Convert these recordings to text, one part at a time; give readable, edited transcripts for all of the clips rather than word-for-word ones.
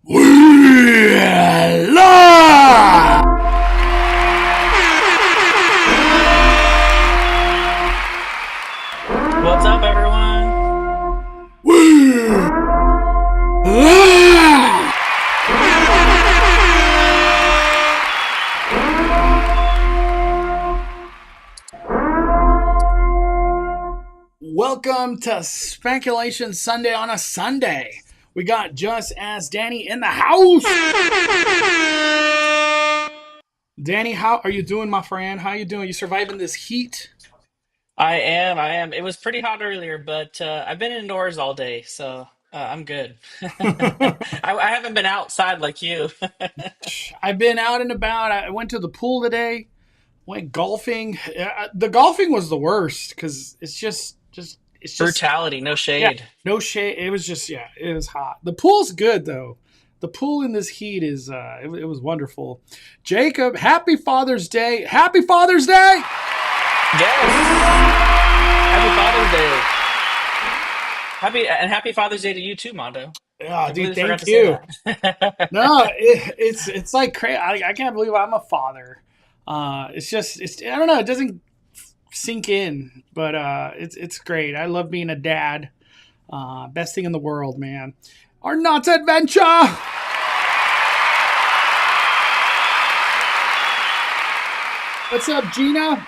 Wheeler! What's up, everyone? Wheeler! Welcome to Speculation Sunday on a Sunday. We got Just Ask Danny in the house. Danny, how are you doing, my friend? How you doing? You surviving this heat? I am. It was pretty hot earlier, but I've been indoors all day, so I'm good. I haven't been outside like you. I've been out and about. I went to the pool today. Went golfing. The golfing was the worst because it's just Brutality, no yeah, shade. no shade. It was just it was hot. The pool's good though. The pool in this heat is it was wonderful. Jacob, happy Father's Day. Happy Father's Day. Yes. Happy Father's Day. Happy Father's Day to you too, Mondo. Yeah, I dude, completely forgot thank to say you. that. No, it's like crazy. I can't believe I'm a father. It's I don't know. It doesn't sink in, but it's great. I love being a dad. Best thing in the world, man. Our nuts adventure. What's up, Gina?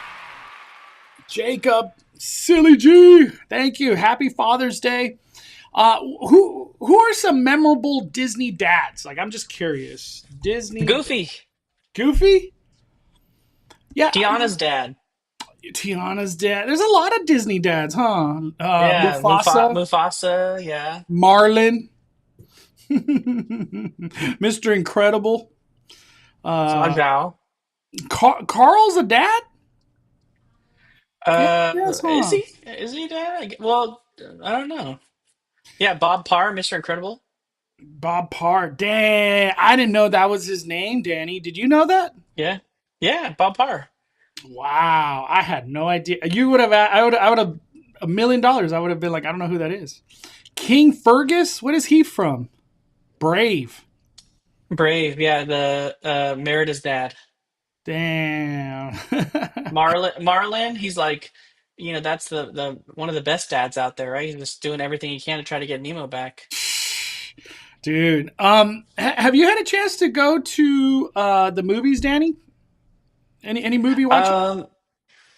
Jacob, Silly G. Thank you. Happy Father's Day. Who are some memorable Disney dads? Like, I'm just curious. Disney Goofy, Goofy? Yeah, Tiana's dad. Tiana's dad. There's a lot of Disney dads, huh? Yeah, Mufasa, Mufasa. Yeah, Marlin, Mr. Incredible. Uh, Zhao. Carl's a dad? Yeah, yes, Is huh? he? Is he dad? Well, I don't know. Yeah, Bob Parr, Mr. Incredible. Bob Parr. Dang, I didn't know that was his name, Danny. Did you know that? Yeah, yeah, Bob Parr. Wow, I had no idea. You would have. I would have $1 million. I would have been like, I don't know who that is. King Fergus. What is he from? Brave. Brave, yeah, the Merida's dad. Damn. Marlin, he's like, that's the one of the best dads out there, right? He's just doing everything he can to try to get Nemo back. Dude, have you had a chance to go to the movies, Danny? Any movie watching? Um,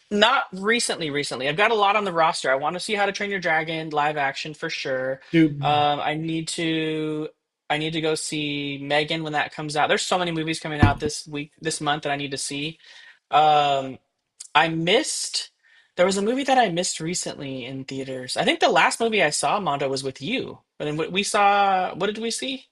Not recently. I've got a lot on the roster. I want to see How to Train Your Dragon live action for sure. Dude, I need to go see Megan when that comes out. There's so many movies coming out this month that I need to see. Um, I missed. There was a movie that I missed recently in theaters. I think the last movie I saw, Mondo, was with you. But then we saw. What did we see?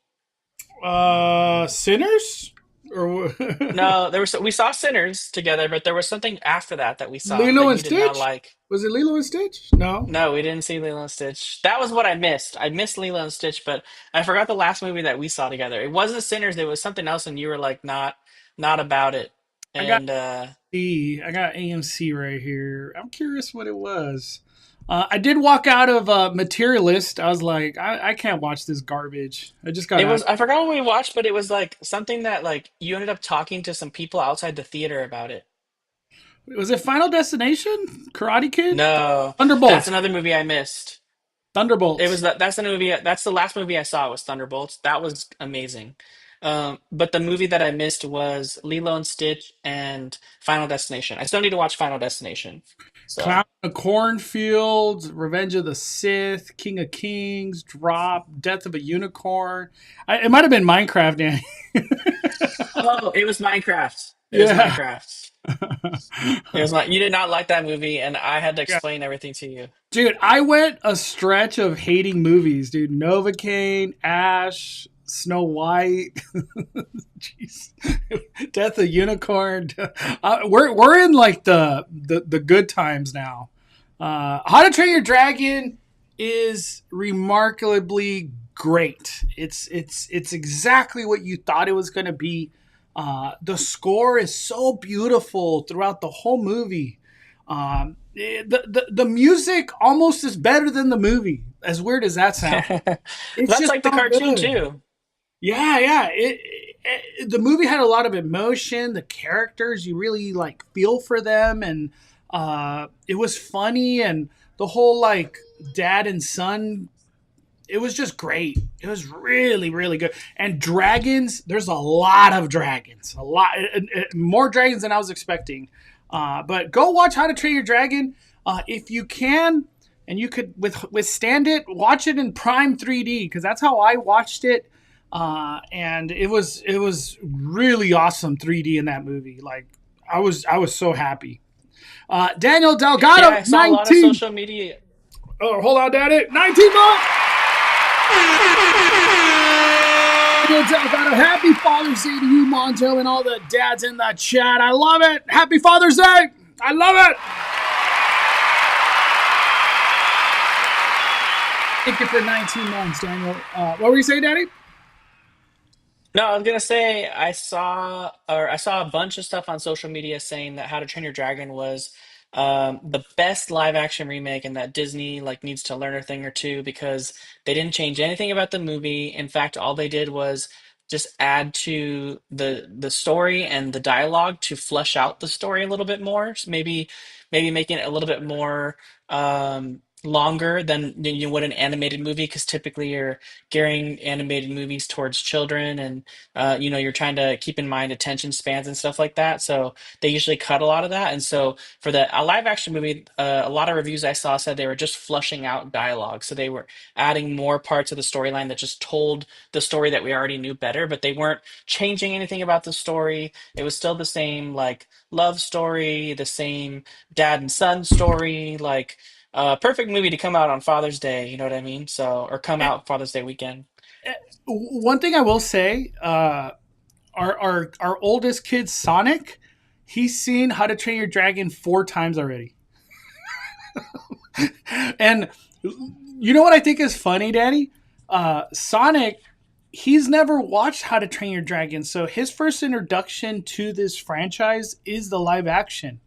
Sinners or No, we saw Sinners together, but there was something after that we saw Lilo that and you did not Stitch? like. Was it Lilo and Stitch? No. No, we didn't see Lilo and Stitch. That was what I missed. I missed Lilo and Stitch, but I forgot the last movie that we saw together. It wasn't Sinners. It was something else, and you were like not about it. I got And I got AMC right here. I'm curious what it was. I did walk out of Materialist. I was like, I can't watch this garbage. I just got it out. was I forgot what we watched, but it was like something that like you ended up talking to some people outside the theater about it. Was it Final Destination? Karate Kid? No, that's Thunderbolts. another movie I missed. Thunderbolts. That's the movie. That's the last movie I saw was Thunderbolts. That was amazing. But the movie that I missed was Lilo and Stitch and Final Destination. I still need to watch Final Destination. So Clown in the Cornfield, Revenge of the Sith, King of Kings, Drop, Death of a Unicorn. It might have been Minecraft, Danny. oh, it was Minecraft. It was Yeah. Minecraft. It was like you did not like that movie, and I had to Yeah. explain everything to you. Dude, I went a stretch of hating movies, dude. Novocaine, Ash, Snow White, jeez, Death of Unicorn. We're in like the good times now. How to Train Your Dragon is remarkably great. It's exactly what you thought it was going to be. The score is so beautiful throughout the whole movie. The music almost is better than the movie. As weird as that sounds, it's That's just like the so cartoon good. too. Yeah, yeah. The movie had a lot of emotion. The characters, you really like feel for them, and it was funny, and the whole like dad and son. It was just great. It was really, really good. And dragons, there's a lot of dragons, a lot more dragons than I was expecting. But go watch How to Train Your Dragon if you can, and you could withstand it. Watch it in Prime 3D because that's how I watched it, and it was really awesome 3D in that movie. Like I was so happy. Daniel Yeah, Delgado, I saw a lot of 19. social media. Oh, hold on, Daddy. 19 more. Got a happy Father's Day to you, Monto, and all the dads in the chat. I love it. Happy Father's Day. I love it. Thank you for 19 months, Daniel. What were you saying, Daddy? No, I was gonna say I saw a bunch of stuff on social media saying that How to Train Your Dragon was the best live action remake, and that Disney like needs to learn a thing or two because they didn't change anything about the movie. In fact, all they did was just add to the story and the dialogue to flesh out the story a little bit more. So maybe making it a little bit more longer than you would an animated movie, because typically you're gearing animated movies towards children, and you're trying to keep in mind attention spans and stuff like that. So they usually cut a lot of that. And so for the a live action movie, a lot of reviews I saw said they were just flushing out dialogue. So they were adding more parts of the storyline that just told the story that we already knew better, but they weren't changing anything about the story. It was still the same like love story, the same dad and son story, like perfect movie to come out on Father's Day, you know what I mean? So, or come Eh, out Father's Day weekend. One thing I will say, our oldest kid, Sonic, he's seen How to Train Your Dragon 4 times already. And you know what I think is funny, Daddy? Sonic, he's never watched How to Train Your Dragon, so his first introduction to this franchise is the live action.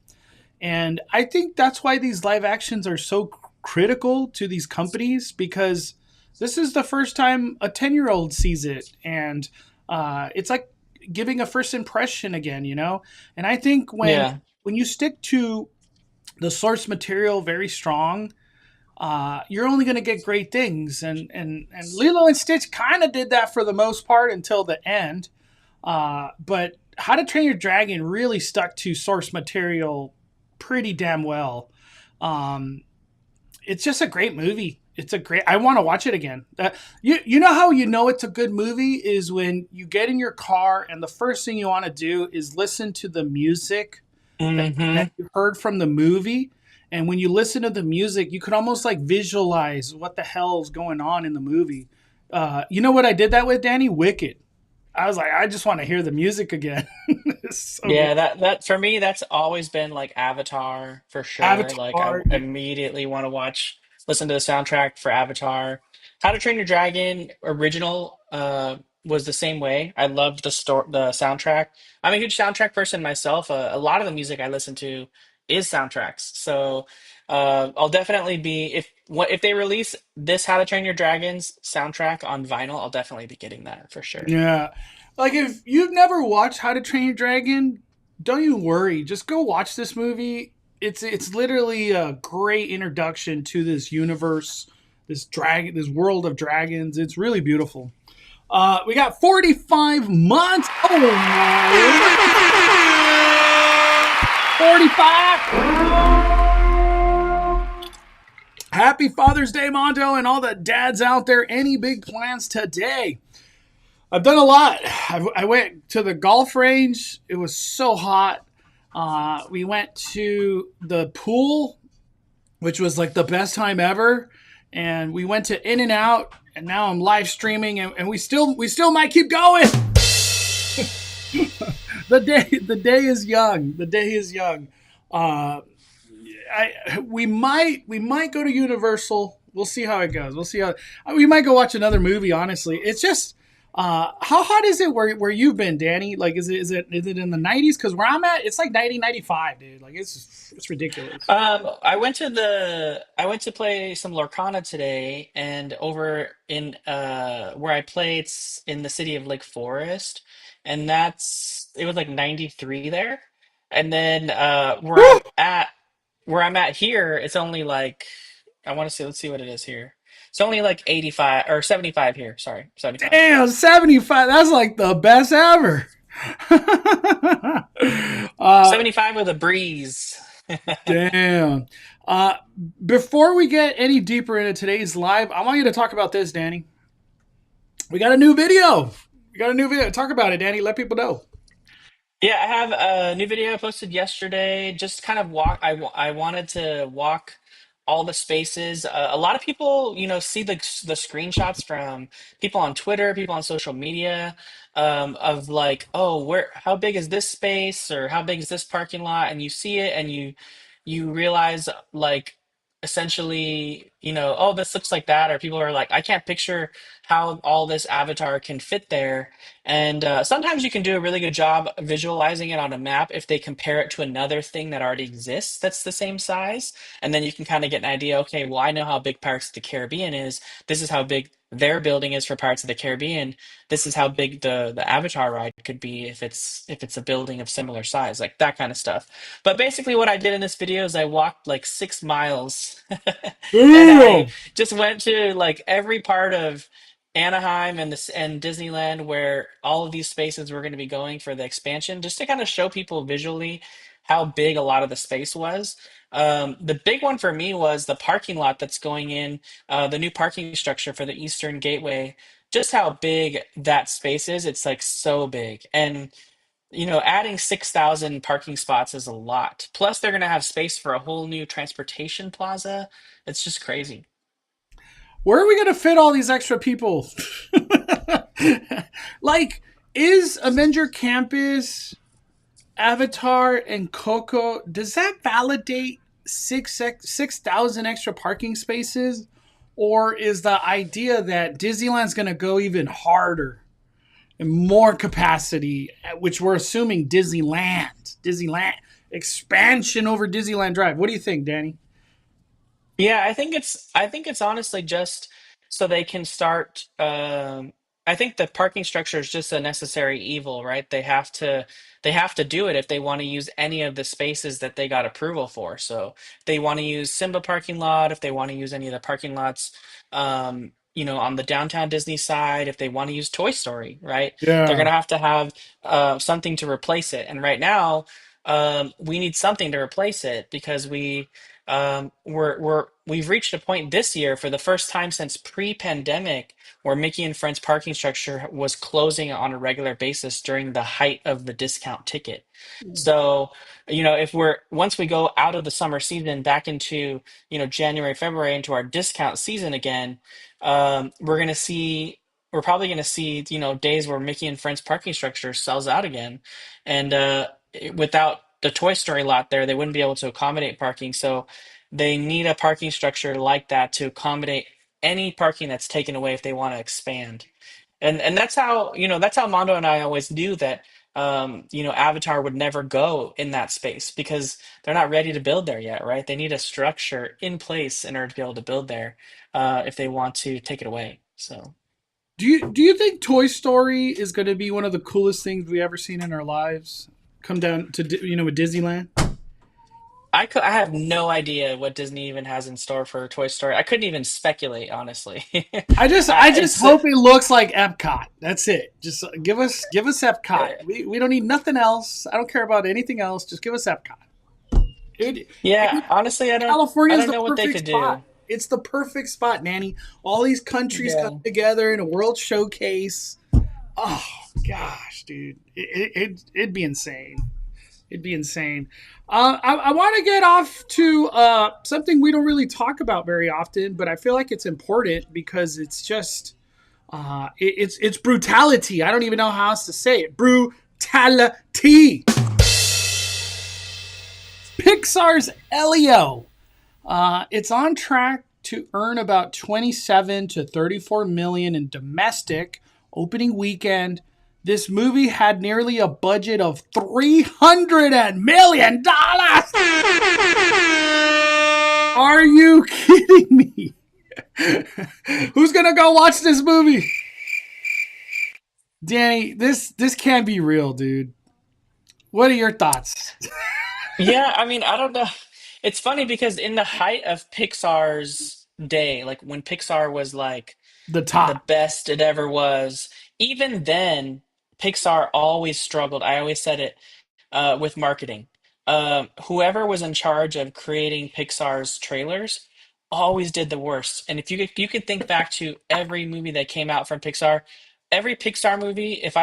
And I think that's why these live actions are so critical to these companies, because this is the first time a 10-year-old sees it. And it's like giving a first impression again, you know? And I think Yeah. when you stick to the source material very strong, you're only going to get great things. And Lilo and Stitch kind of did that for the most part until the end. But How to Train Your Dragon really stuck to source material pretty damn well. Um, it's just a great movie. It's a great. I want to watch it again. You know how you know it's a good movie is when you get in your car and the first thing you want to do is listen to the music that Hmm. you heard from the movie. And when you listen to the music, you could almost like visualize what the hell is going on in the movie. You know what I did that with, Danny? Wicked. I was like, I just want to hear the music again. It's so good. Yeah, that for me, that's always been like Avatar for sure. Like I Avatar. immediately want to listen to the soundtrack for Avatar. How to Train Your Dragon original was the same way. I loved the soundtrack. I'm a huge soundtrack person myself. A lot of the music I listen to is soundtracks. So I'll definitely be if they release this How to Train Your Dragons soundtrack on vinyl, I'll definitely be getting that for sure. Yeah. Like if you've never watched How to Train Your Dragon, don't you worry. Just go watch this movie. It's literally a great introduction to this universe, this world of dragons. It's really beautiful. We got 45 months. Oh my. 45. Happy Father's Day, Mondo, and all the dads out there. Any big plans today? I've done a lot. I went to the golf range. It was so hot. We went to the pool, which was like the best time ever. And we went to In and Out, and now I'm live streaming, and we still might keep going. The day is young. The day is young. Uh, we might go to Universal. We'll see how it goes. We'll see how we might go watch another movie. Honestly, it's just How hot is it where you've been, Danny? Like, is it in the 90s? Because where I'm at, it's like 90, 95, dude. Like, it's ridiculous. I went to play some Lorcana today, and over in where I play, it's in the city of Lake Forest, and it was like 93 there. And then Woo! where I'm at here, it's only like I want to see, let's see what it is here. It's only like 85 or 75 here. Sorry, 75. Damn, 75. That's like the best ever. uh, 75 with a breeze. damn. Uh, Before we get any deeper into today's live, I want you to talk about this, Danny. We got a new video. We got a new video. Talk about it, Danny. Let people know. Yeah, I have a new video I posted yesterday. Just kind of I wanted to walk all the spaces. A lot of people, see the screenshots from people on Twitter, people on social media, of like, oh, how big is this space, or how big is this parking lot? And you see it, and you realize, like, essentially, oh, this looks like that, or people are like, I can't picture how all this avatar can fit there. And sometimes you can do a really good job visualizing it on a map if they compare it to another thing that already exists that's the same size. And then you can kind of get an idea, okay, well, I know how big Pirates of the Caribbean is. This is how big their building is for Pirates of the Caribbean. This is how big the Avatar ride could be if it's a building of similar size, like that kind of stuff. But basically what I did in this video is I walked like 6 miles and I Damn. just went to like every part of Anaheim and Disneyland where all of these spaces were going to be going for the expansion, just to kind of show people visually how big a lot of the space was. The big one for me was the parking lot that's going in, the new parking structure for the Eastern Gateway. Just how big that space is. It's like so big. And adding 6,000 parking spots is a lot. Plus, they're going to have space for a whole new transportation plaza. It's just crazy. Where are we going to fit all these extra people? Like, is Avenger Campus, Avatar, and Coco, does that validate 6,000 extra parking spaces? Or is the idea that Disneyland's going to go even harder and more capacity, which we're assuming Disneyland expansion over Disneyland Drive? What do you think, Danny? Yeah, I think it's honestly just so they can start. I think the parking structure is just a necessary evil, right? They have to do it if they want to use any of the spaces that they got approval for. So if they want to use Simba parking lot, if they want to use any of the parking lots, on the downtown Disney side, if they want to use Toy Story, right? They're Yeah. gonna have to have something to replace it. And right now, we need something to replace it because we've reached a point this year for the first time since pre-pandemic where Mickey and Friends parking structure was closing on a regular basis during the height of the discount ticket. So, if we're once we go out of the summer season back into, January, February into our discount season again, we're probably gonna see, days where Mickey and Friends parking structure sells out again. And without the Toy Story lot there, they wouldn't be able to accommodate parking. So they need a parking structure like that to accommodate any parking that's taken away if they want to expand. And that's how Mondo and I always knew that Avatar would never go in that space because they're not ready to build there yet, right? They need a structure in place in order to be able to build there if they want to take it away. So Do you think Toy Story is going to be one of the coolest things we ever seen in our lives? Come down to with Disneyland. I have no idea what Disney even has in store for Toy Story. I couldn't even speculate, honestly. I just It's hope it looks like Epcot. That's it. Just give us Epcot. We don't need nothing else. I don't care about anything else. Just give us Epcot. Yeah, honestly, California I is don't the know what they perfect could spot. do. It's the perfect spot, Nanny. All these countries come Yeah. together in a world showcase. Oh gosh, dude, it'd be insane. It'd be insane. I want to get off to something we don't really talk about very often, but I feel like it's important because it's just it's brutality. I don't even know how else to say it. Brutality. Pixar's Elio. It's on track to earn about 27 to 34 million in domestic opening weekend. This movie had nearly a budget of $300 million. Are you kidding me? Who's gonna go watch this movie? Danny, this can't be real, dude. What are your thoughts? Yeah, I mean, I don't know. It's funny because in the height of Pixar's day, like when Pixar was like The the top. best it ever was, even then, Pixar always struggled. I always said it with marketing. Whoever was in charge of creating Pixar's trailers always did the worst. And if you could think back to every movie that came out from Pixar, every Pixar movie, if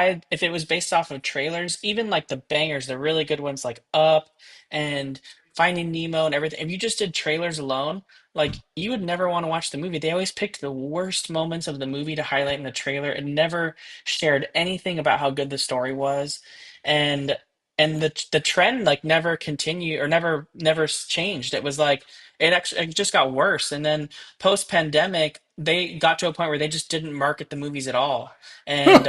it was based off of trailers, even like the bangers, the really good ones like Up and Finding Nemo and everything, if you just did trailers alone, like you would never want to watch the movie. They always picked the worst moments of the movie to highlight in the trailer and never shared anything about how good the story was. And the trend like never continued or never changed. It was like it just got worse. And then post pandemic, they got to a point where they just didn't market the movies at all. And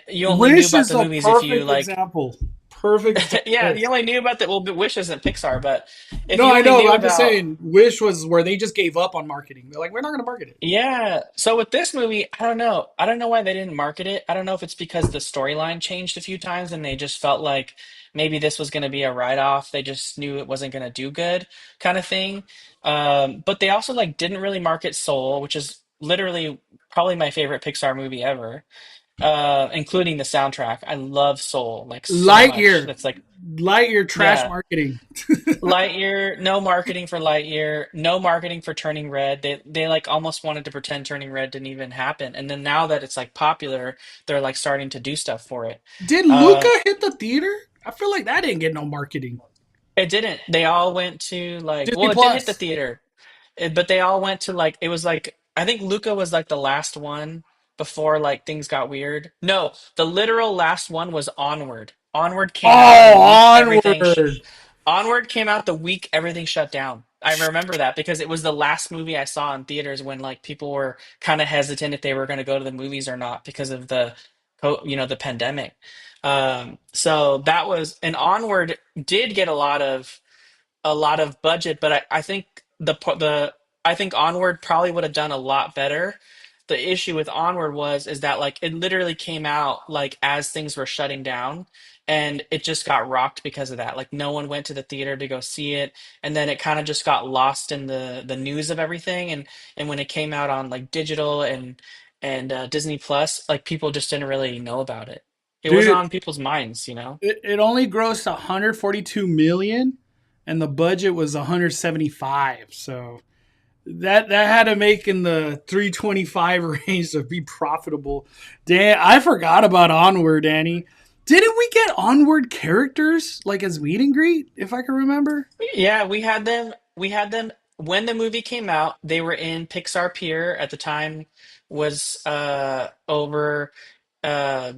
you only knew Wish about is the a movies if you perfect like. example. Perfect Yeah, example. you only knew about that. Well, Wish isn't Pixar, but if No, you I only know. knew I'm just about. saying, Wish was where they just gave up on marketing. They're like, we're not going to market it. Yeah. So with this movie, I don't know. I don't know why they didn't market it. I don't know if it's because the storyline changed a few times and they just felt like maybe this was going to be a write-off. They just knew it wasn't going to do good kind of thing. But they also like didn't really market Soul, which is literally probably my favorite Pixar movie ever, including the soundtrack. I love Soul like so much. Lightyear, That's like, Lightyear trash yeah. marketing. Lightyear, no marketing for Lightyear, no marketing for Turning Red. They like almost wanted to pretend Turning Red didn't even happen. And then now that it's like popular, they're like starting to do stuff for it. Did Luca Um, hit the theater? I feel like that didn't get no marketing. it didn't. They all went to like, Disney well, it did hit the Plus. theater, but they all went to like it was like I think Luca was like the last one before like things got weird. No, the literal last one was Onward. Onward came out the Oh, week onward. Onward came out the week everything shut down. I remember that because it was the last movie I saw in theaters when like people were kind of hesitant if they were going to go to the movies or not because of the pandemic. So that was and Onward did get a lot of budget, but I think I think Onward probably would have done a lot better. The issue with Onward is that like it literally came out like as things were shutting down and it just got rocked because of that. Like no one went to the theater to go see it and then it kind of just got lost in the news of everything and when it came out on like digital and Disney Plus, like people just didn't really know about it. It wasn't Dude, on people's minds, you know? it only grossed 142 million and the budget was 175. So that had to make in the 325 range to be profitable. Dan, I forgot about Onward, Danny. Didn't we get Onward characters like as meet and greet, if I can remember? Yeah, we had them. We had them when the movie came out. They were in Pixar Pier at the time. Was over uh,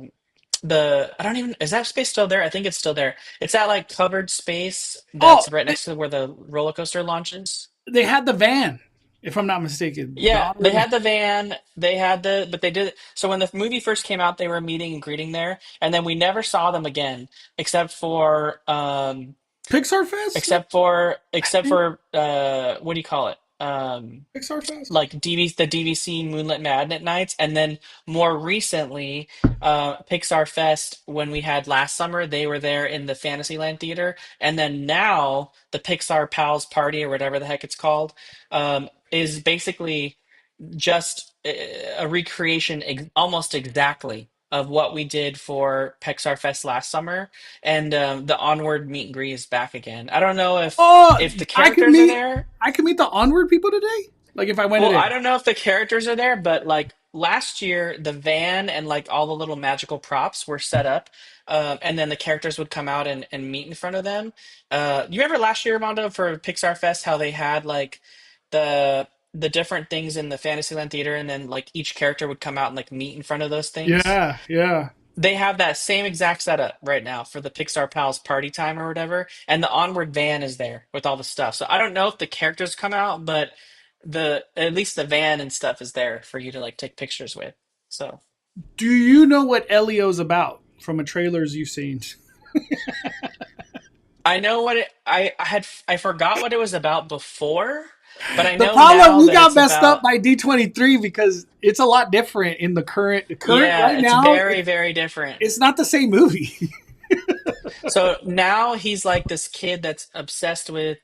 the I don't even is that space still there? I think it's still there. It's that like covered space Oh, that's right next to where the roller coaster launches. they had the van, if I'm not mistaken. The Yeah, they Onward. had the van. They had but they did. So when the movie first came out, they were meeting and greeting there, and then we never saw them again, except for Pixar Fest, I except think. for what do you call it? Pixar Fest. Like the DVC Moonlit Magnet nights, and then more recently, Pixar Fest when we had last summer, they were there in the Fantasyland Theater, and then now the Pixar Pals Party or whatever the heck it's called, is basically just a recreation almost exactly of what we did for Pixar Fest last summer, and the Onward meet and greet is back again. I don't know Oh, if the I could characters are meet. there. I could meet the Onward people today. Like if I went Well, today. I don't know if the characters are there, but like last year, the van and like all the little magical props were set up, and then the characters would come out and meet in front of them. You remember last year, Mondo, for Pixar Fest, how they had like the different things in the Fantasyland theater, and then like each character would come out and like meet in front of those things. Yeah, yeah. They have that same exact setup right now for the Pixar Pals party time or whatever, and the Onward van is there with all the stuff. So I don't know if the characters come out, but the at least the van and stuff is there for you to like take pictures with. So. Do you know what Elio's about from a trailers you've seen? I know what I forgot what it was about before, but I The know problem now you that got it's messed up about. by D23 because it's a lot different in the current Yeah, right it's now. very, very different. It's not the same movie. So now he's like this kid that's obsessed with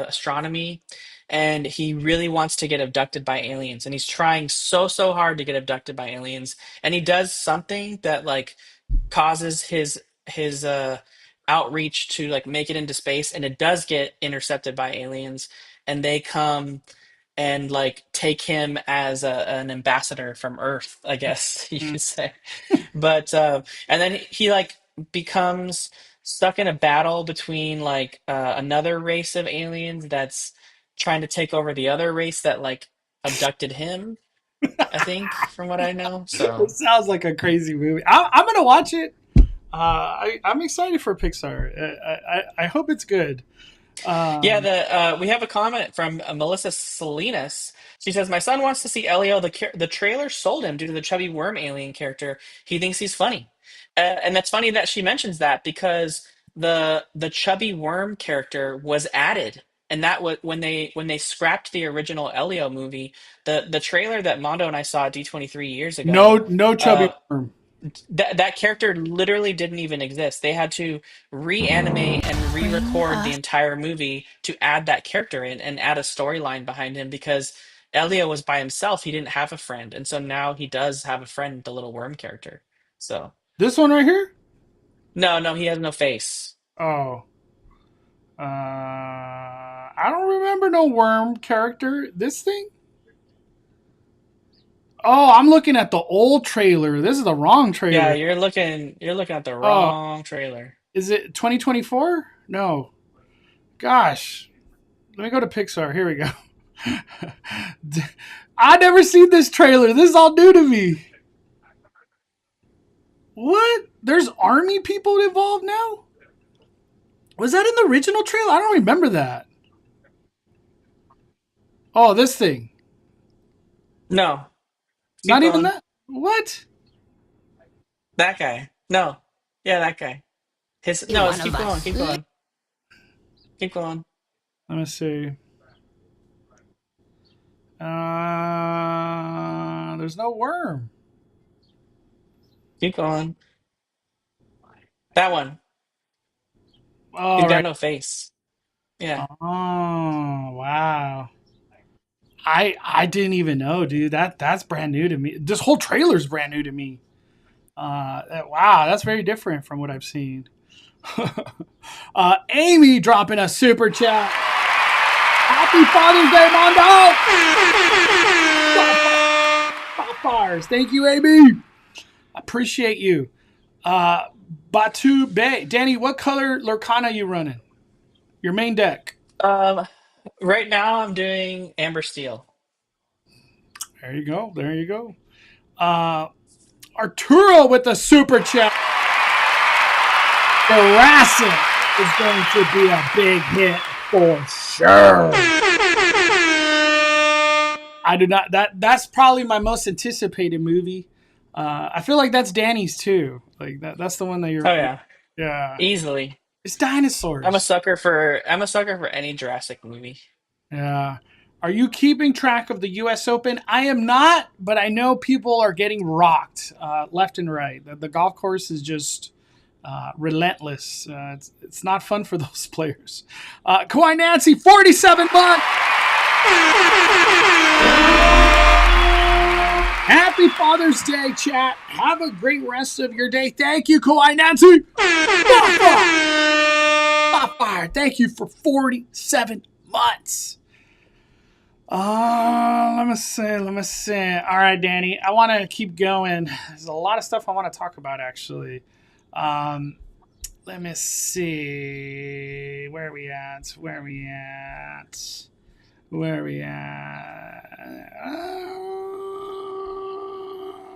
astronomy, and he really wants to get abducted by aliens, and he's trying so hard to get abducted by aliens, and he does something that like causes his outreach to like make it into space, and it does get intercepted by aliens, and they come and like take him as an ambassador from Earth, I guess you Mm. could say. But and then he like becomes stuck in a battle between like another race of aliens that's trying to take over the other race that like abducted him, I think, from what I know. It So sounds like a crazy movie. I'm gonna watch it. I'm excited for Pixar. I hope it's good. yeah, Um, the we have a comment from Melissa Salinas. She says, "My son wants to see Elio. The trailer sold him due to the chubby worm alien character. He thinks he's funny." And that's funny that she mentions that because the chubby worm character was added, and that was when they scrapped the original Elio movie. The trailer that Mondo and I saw at D23 years ago. no chubby Uh, worm. that character literally didn't even exist. They had to reanimate and Bring re-record the us. entire movie to add that character in and add a storyline behind him because Elio was by himself. He didn't have a friend, and so now he does have a friend, the little worm character. So This one right here. no, no, he has no face. Oh, I don't remember no worm character. This thing. Oh, I'm looking at the old trailer. This is the wrong Yeah, trailer. you're looking at the Oh, wrong trailer. is it 2024? No. Gosh. Let me go to Pixar. Here we go. I never seen this trailer. This is all new to me. What? There's army people involved now? Was that in the original trailer? I don't remember that. Oh, this thing. No, keep Not even going. that. What? That guy. No, yeah, that guy. His You no, it's one of keep going, us. keep going, keep going, Let me see. There's no worm. keep going. That one. He's All got right. no face. Yeah. Oh, wow. I didn't even know, dude. That's brand new to me. This whole trailer's brand new to me. Wow, that's very different from what I've seen. Amy dropping a super chat. Happy Father's Day, Mondo! Top bars. Thank you, Amy. Appreciate you. Batu Bay. Danny, what color Lurkana you running? Your main deck. Um, right now I'm doing Amber Steel. There you go. There you go. Arturo with the super chat. Jurassic is going to be a big hit for sure. I do not. That's probably my most anticipated movie. I feel like that's Danny's too. Like that's the one that Oh you're. yeah, Yeah, easily. it's dinosaurs. I'm a sucker for any Jurassic movie. Yeah. Are you keeping track of the U.S. Open? I am not, but I know people are getting rocked left and right. The golf course is just relentless. It's not fun for those players. Kawhi Nancy, 47 bucks. Happy Father's Day, chat. Have a great rest of your day. Thank you, Kawhi Nancy. Fire. Thank you for 47 months. Let me see. All right, Danny. I want to keep going. There's a lot of stuff I want to talk about, actually. Let me see. Where are we at?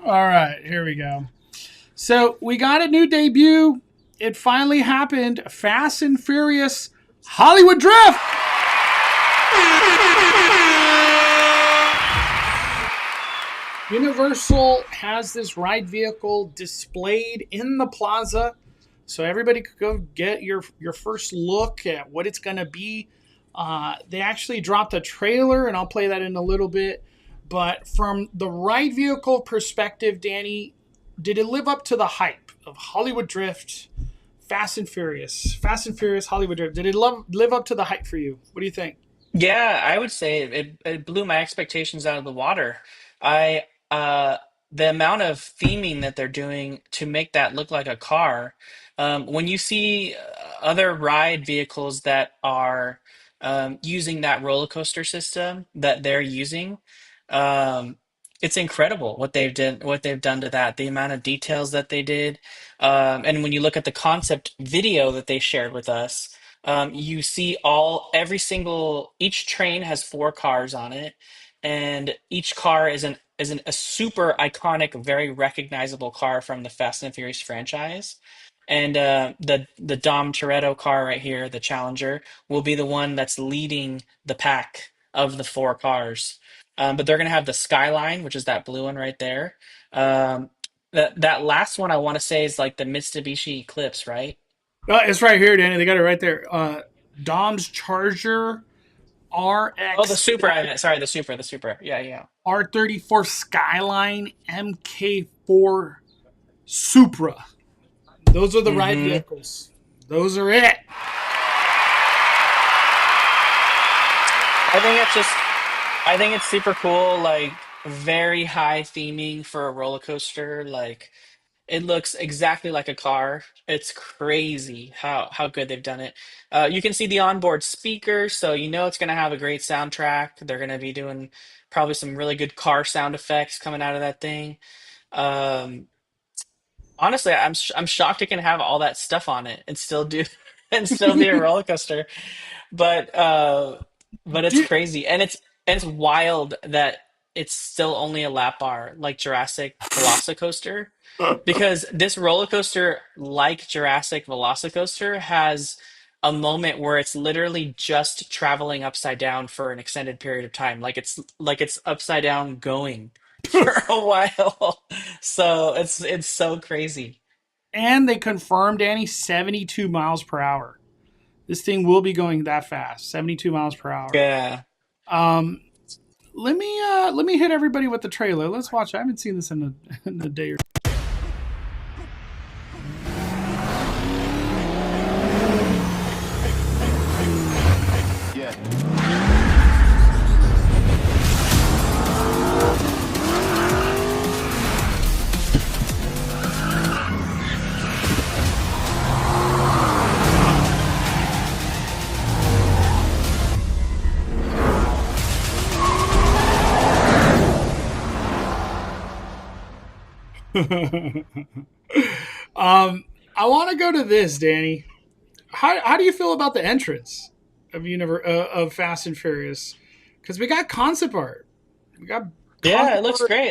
All right, here we go. So we got a new debut. It finally happened. Fast and Furious Hollywood Drift. Universal has this ride vehicle displayed in the plaza, so everybody could go get your first look at what it's going to be. They actually dropped a trailer, and I'll play that in a little bit. But from the ride vehicle perspective, Danny, did it live up to the hype of Hollywood Drift, Fast and Furious, Hollywood Drift? Did it live up to the hype for you? What do you think? Yeah, I would say it blew my expectations out of the water. I the amount of theming that they're doing to make that look like a car. When you see other ride vehicles that are using that roller coaster system that they're using, um, it's incredible what they've done to that. The amount of details that they did, and when you look at the concept video that they shared with us. You see every single, each train has four cars on it, and each car a super iconic, very recognizable car from the Fast and Furious franchise. And the Dom Toretto car right here, the Challenger, will be the one that's leading the pack of the four cars. But they're gonna have the Skyline, which is that blue one right there. Um, that last one I want to say is like the Mitsubishi Eclipse, right? It's right here, Danny. They got it right there. Dom's Charger Oh, the RX super. I meant, sorry, the super. Yeah, yeah. R34 Skyline MK4 Supra. Those are the ride hmm vehicles. Those are it. I think it's just, I think it's super cool. Like very high theming for a roller coaster. Like it looks exactly like a car. It's crazy how good they've done it. You can see the onboard speaker, so you know it's gonna have a great soundtrack. They're gonna be doing probably some really good car sound effects coming out of that thing. Um, Honestly, I'm shocked it can have all that stuff on it and still do and still be a roller coaster. But it's Dude, crazy and it's wild that it's still only a lap bar like Jurassic Velocicoaster because this roller coaster like Jurassic Velocicoaster has a moment where it's literally just traveling upside down for an extended period of time like it's upside down going for a while. So it's so crazy. and they confirmed, Danny, 72 miles per hour. This thing will be going that fast, 72 miles per hour. Yeah. Um, let me hit everybody with the trailer. Let's watch. I haven't seen this in a day or Yeah. two. I want to go to this, Danny. How do you feel about the entrance of Fast and Furious? Because we got concept art. We got Yeah, it concept looks art. great.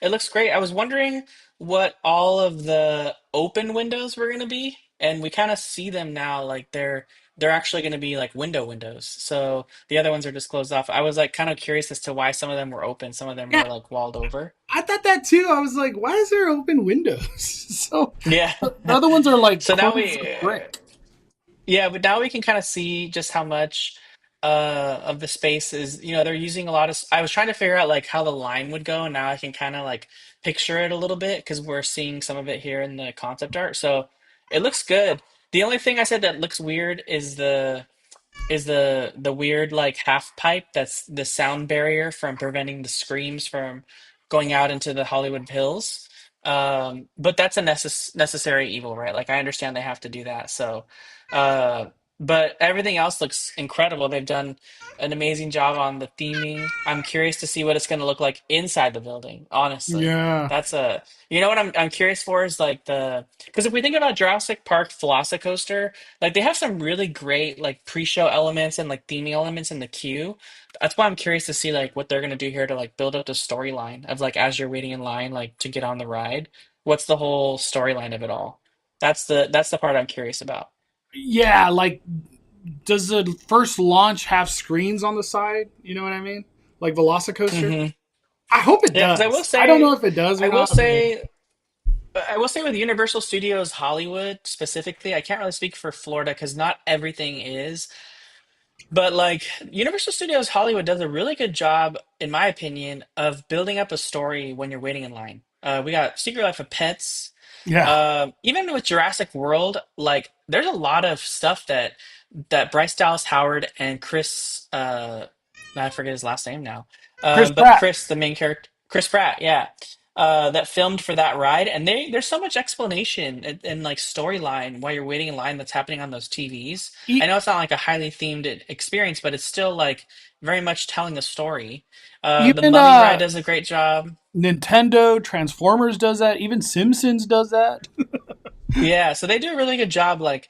It looks great. I was wondering what all of the open windows were going to be, and we kind of see them now like they're actually going to be like windows. So the other ones are just closed off. I was like kind of curious as to why some of them were open, some of them Yeah, were like walled over. I thought that too. I was like, why is there open windows? So Yeah. the other ones are like So now closed we brick. Yeah, but now we can kind of see just how much of the space is, they're using a lot of I was trying to figure out like how the line would go, and now I can kind of like picture it a little bit because we're seeing some of it here in the concept art. So it looks good. The only thing I said that looks weird is the weird like half pipe that's the sound barrier from preventing the screams from going out into the Hollywood Hills. But that's a necessary evil, right? Like I understand they have to do that. So, uh, but everything else looks incredible. They've done an amazing job on the theming. I'm curious to see what it's going to look like inside the building. Honestly, Yeah, that's a what I'm curious for is like because if we think about Jurassic Park Velocicoaster. Like they have some really great like pre-show elements and like theming elements in the queue. That's why I'm curious to see like what they're gonna do here to like build up the storyline of like as you're waiting in line like to get on the ride. What's the whole storyline of it all? That's the part I'm curious about. yeah. Like, does the first launch have screens on the side? You know what I mean? Like Velocicoaster. hmm I hope it Yeah, because does. I don't know if it does or I will not, but say, I will say with Universal Studios Hollywood specifically, I can't really speak for Florida because not everything is. But like Universal Studios Hollywood does a really good job, in my opinion, of building up a story when you're waiting in line. We got Secret Life of Pets. yeah, Even with Jurassic World, like there's a lot of stuff that Bryce Dallas Howard and Chris, I forget his last name now, Chris but Pratt. Chris, the main character, Chris Pratt, yeah, that filmed for that ride, and there's so much explanation and like storyline while you're waiting in line that's happening on those TVs. I E- know it's not like a highly themed experience, but it's still like very much telling a story. The Even Mummy ride does a great job. Nintendo Transformers does that. Even Simpsons does that. Yeah, so they do a really good job, like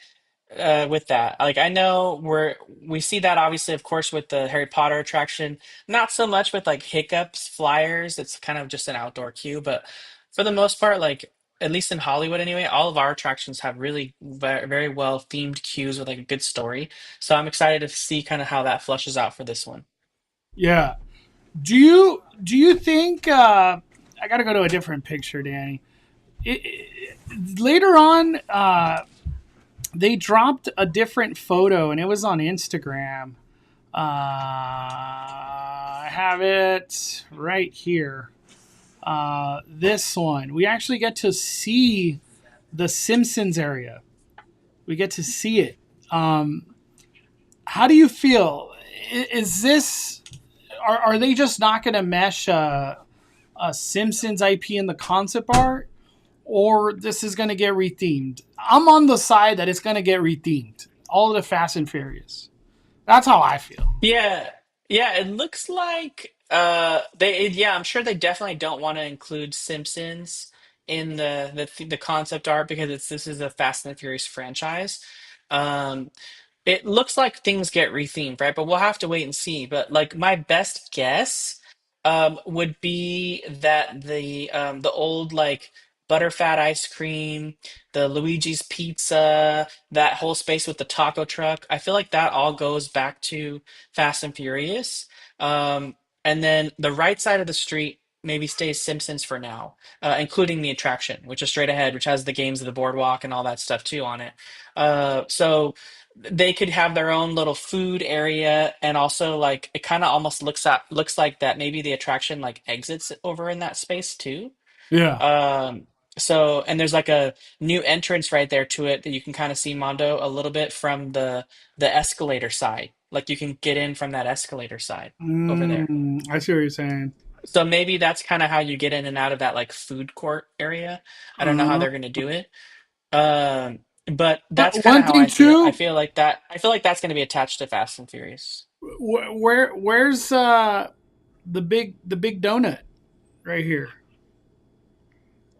with that. Like I know we see that obviously, of course, with the Harry Potter attraction. Not so much with like hiccups, flyers. It's kind of just an outdoor queue, but for the most part, like at least in Hollywood anyway, all of our attractions have really very well themed queues with like a good story. So I'm excited to see kind of how that flushes out for this one. Yeah. Do you think I got to go to a different picture, Danny? Later on, they dropped a different photo, and it was on Instagram. I have it right here. This one, we actually get to see the Simpsons area. We get to see it. How do you feel? Is this are they just not going to mesh a Simpsons IP in the concept art, or this is going to get rethemed? I'm on the side that it's going to get rethemed. All of the Fast and Furious. That's how I feel. Yeah, yeah, it looks like yeah, I'm sure they definitely don't want to include Simpsons in the concept art because this is a Fast and the Furious franchise. Um, it looks like things get rethemed, right? But we'll have to wait and see. But like my best guess would be that the old like butterfat ice cream, the Luigi's Pizza, that whole space with the taco truck. I feel like that all goes back to Fast and Furious. Um, and then the right side of the street maybe stays Simpsons for now, including the attraction, which is straight ahead, which has the games of the boardwalk and all that stuff too on it. So they could have their own little food area, and also like it kind of almost looks like that maybe the attraction like exits over in that space too. Yeah. um and there's like a new entrance right there to it that you can kind of see Mondo a little bit from the escalator side, like you can get in from that escalator side over there. I see what you're saying. So maybe that's kind of how you get in and out of that like food court area. I don't know how Uh, they're going to do it. um, but that's kind of one how thing I see it. I too. feel like that. I feel like that's going to be attached to Fast and Furious. Where's the big donut right here?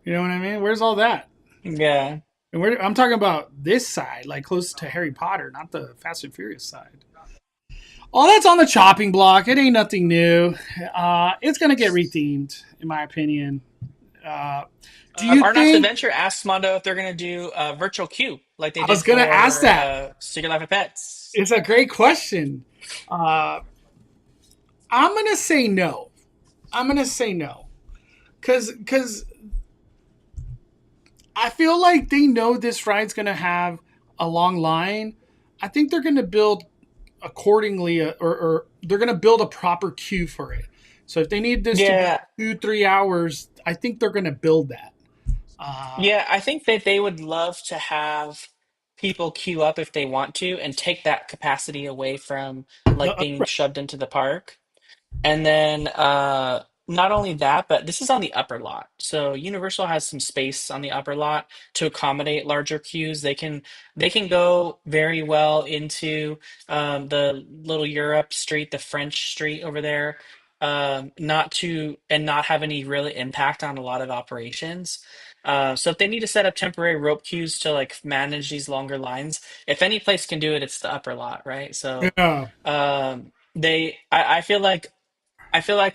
You know what I mean? Where's all that? Yeah, And I'm talking about this side, like close to Harry Potter, not the Fast and Furious side. All that's on the chopping block. It ain't nothing new. It's gonna get rethemed, in my opinion. Uh, do you Arnott's think? Adventure asked Mondo if they're going to do a virtual queue like they I did was gonna ask for that. Secret Life of Pets. It's a great question. Uh, I'm gonna say no. I'm gonna say no, cause I feel like they know this ride's gonna have a long line. I think they're gonna build accordingly, or they're gonna build a proper queue for it. So if they need this to be Yeah, 2-3 hours, I think they're gonna build that. Uh, yeah, I think that they would love to have people queue up if they want to and take that capacity away from like the being shoved into the park. And then not only that, but this is on the upper lot. So Universal has some space on the upper lot to accommodate larger queues. They can go very well into the little Europe street, the French street over there. Not have any really impact on a lot of operations. So if they need to set up temporary rope queues to like manage these longer lines, if any place can do it, it's the upper lot, right? So yeah, I feel like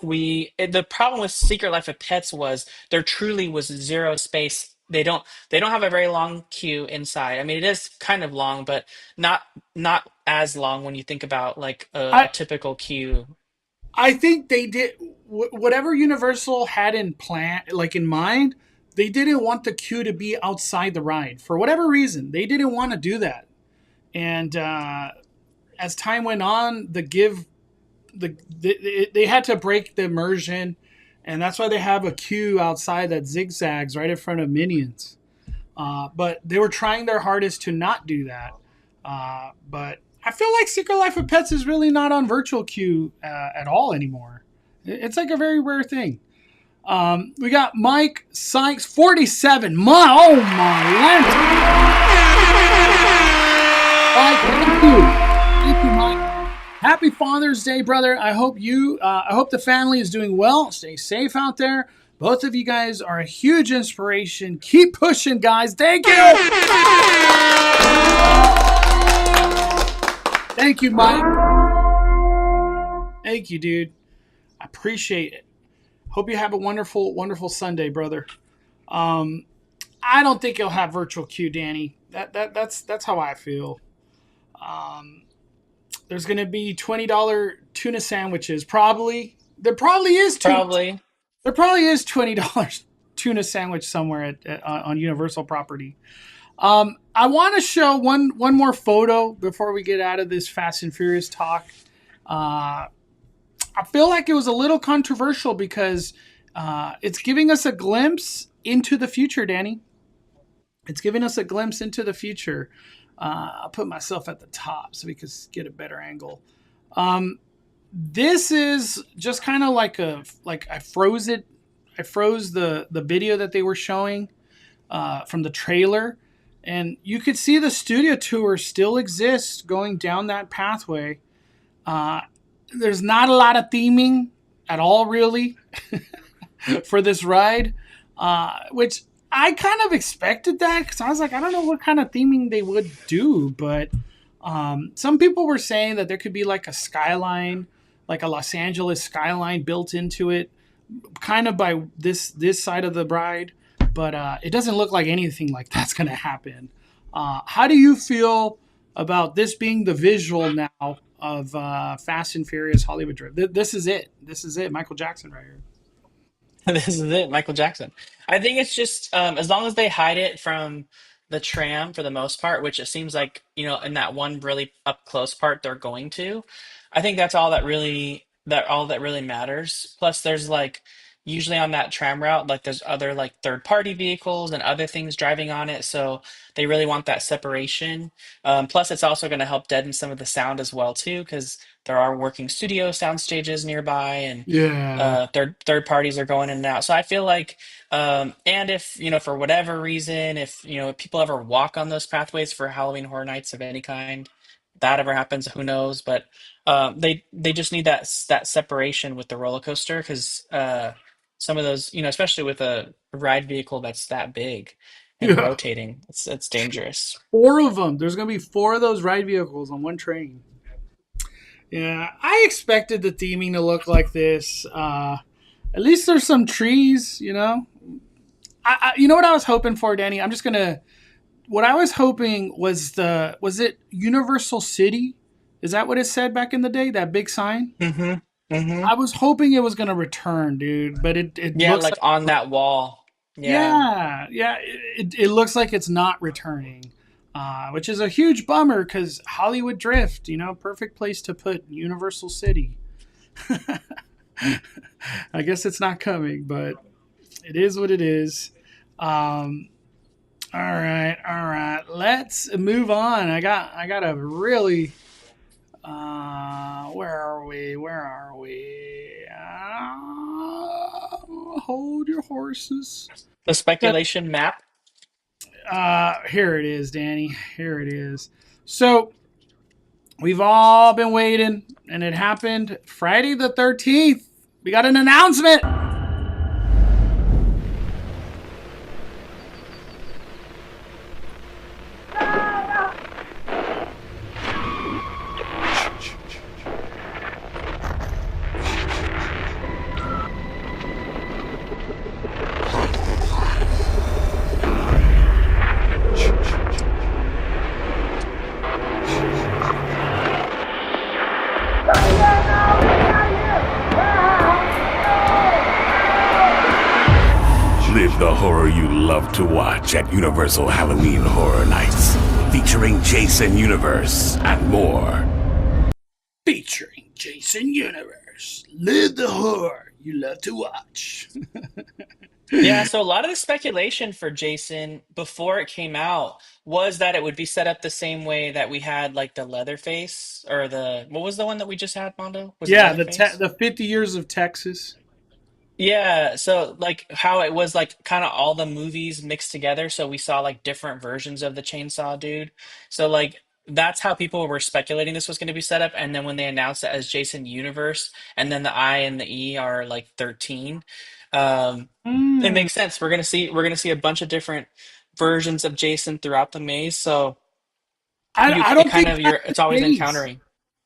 the problem with Secret Life of Pets was there truly was zero space. They don't have a very long queue inside. I mean, it is kind of long, but not not as long when you think about like a I typical queue. I think they did whatever Universal had in plan, like in mind. They didn't want the queue to be outside the ride for whatever reason. They didn't want to do that, and as time went on, they had to break the immersion, and that's why they have a queue outside that zigzags right in front of Minions. But they were trying their hardest to not do that. But I feel like Secret Life of Pets is really not on virtual queue at all anymore. It's like a very rare thing. We got Mike Sykes, 47. Oh my Mike, thank you. Thank you, Mike. Happy Father's Day, brother. I hope the family is doing well. Stay safe out there. Both of you guys are a huge inspiration. Keep pushing, guys. Thank you. Thank you, Mike. Thank you, dude. I appreciate it. Hope you have a wonderful, wonderful Sunday, brother. I don't think you'll have virtual queue, Danny. That's how I feel. There's going to be $20 tuna sandwiches. Probably. There probably is $20 tuna sandwich somewhere on Universal property. I want to show one more photo before we get out of this Fast and Furious talk. I feel like it was a little controversial because it's giving us a glimpse into the future, Danny. It's giving us a glimpse into the future. I'll put myself at the top so we can get a better angle. This is just kind of like I froze it. I froze the video that they were showing from the trailer. And you could see the studio tour still exists going down that pathway. There's not a lot of theming at all, really, for this ride, which I kind of expected that because I was like, I don't know what kind of theming they would do. But some people were saying that there could be like a skyline, like a Los Angeles skyline built into it, kind of by this side of the ride. But it doesn't look like anything like that's going to happen. How do you feel about this being the visual now of Fast and Furious Hollywood Drift? This is it. This is it. Michael Jackson right here. This is it, Michael Jackson. I think it's just as long as they hide it from the tram for the most part, which it seems like, in that one really up close part they're going to. I think that's all that really matters. Plus there's like usually on that tram route, like there's other like third party vehicles and other things driving on it. So they really want that separation. Plus it's also going to help deaden some of the sound as well too, because there are working studio sound stages nearby and Yeah. third parties are going in and out. So I feel like, and if for whatever reason, if people ever walk on those pathways for Halloween Horror Nights of any kind, that ever happens, who knows? But they just need that separation with the roller coaster because some of those, especially with a ride vehicle that's that big and Yeah. rotating, it's dangerous. 4 of them. There's going to be 4 of those ride vehicles on one train. Yeah, I expected the theming to look like this. At least there's some trees, you know what I was hoping for, Danny? What I was hoping was was it Universal City? Is that what it said back in the day? That big sign? Mm-hmm. Mm-hmm. I was hoping it was going to return, dude, but it Yeah, looks like on that wall. Yeah. it looks like it's not returning, which is a huge bummer because Hollywood Drift, perfect place to put Universal City. I guess it's not coming, but it is what it is. All right. Let's move on. I got a really. Where are we? Hold your horses. The speculation map. Here it is, Danny. Here it is. So we've all been waiting, and it happened Friday the 13th. We got an announcement. Live the horror you love to watch at Universal Halloween Horror Nights, featuring Jason Universe and more. Featuring Jason Universe. Live the horror you love to watch. Yeah, so a lot of the speculation for Jason before it came out was that it would be set up the same way that we had like the Leatherface or the what was the one that we just had, Mondo? Was it Yeah, Leatherface? the 50 years of Texas. Yeah, so like how it was like kind of all the movies mixed together. So we saw like different versions of the Chainsaw Dude. So like that's how people were speculating this was going to be set up. And then when they announced it as Jason Universe, and then the I and the E are like 13, um, it Mm. makes sense. We're gonna see a bunch of different versions of Jason throughout the maze. So I it don't kind think of that's it's the always case. encountering.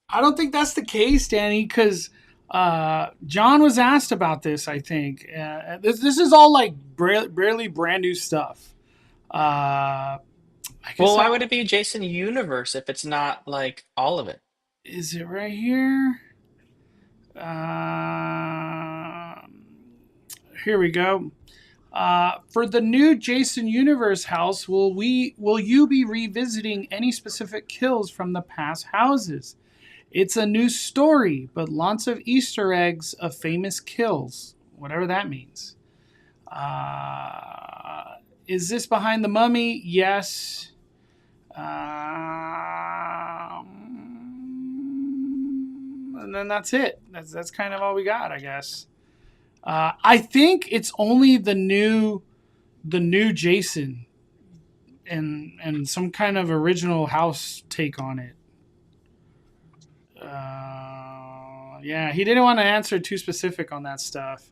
I don't think that's the case, Danny, because John was asked about this, I think. This is all like barely brand new stuff. I Well, guess why would it be Jason Universe if it's not like all of it? is it right here? Uh, Here we go. For the new Jason Universe house, will you be revisiting any specific kills from the past houses? It's a new story, but lots of Easter eggs of famous kills, whatever that means. Is this behind the mummy? Yes. And then that's it. That's kind of all we got, I guess. I think it's only the new Jason and some kind of original house take on it. Yeah, he didn't want to answer too specific on that stuff.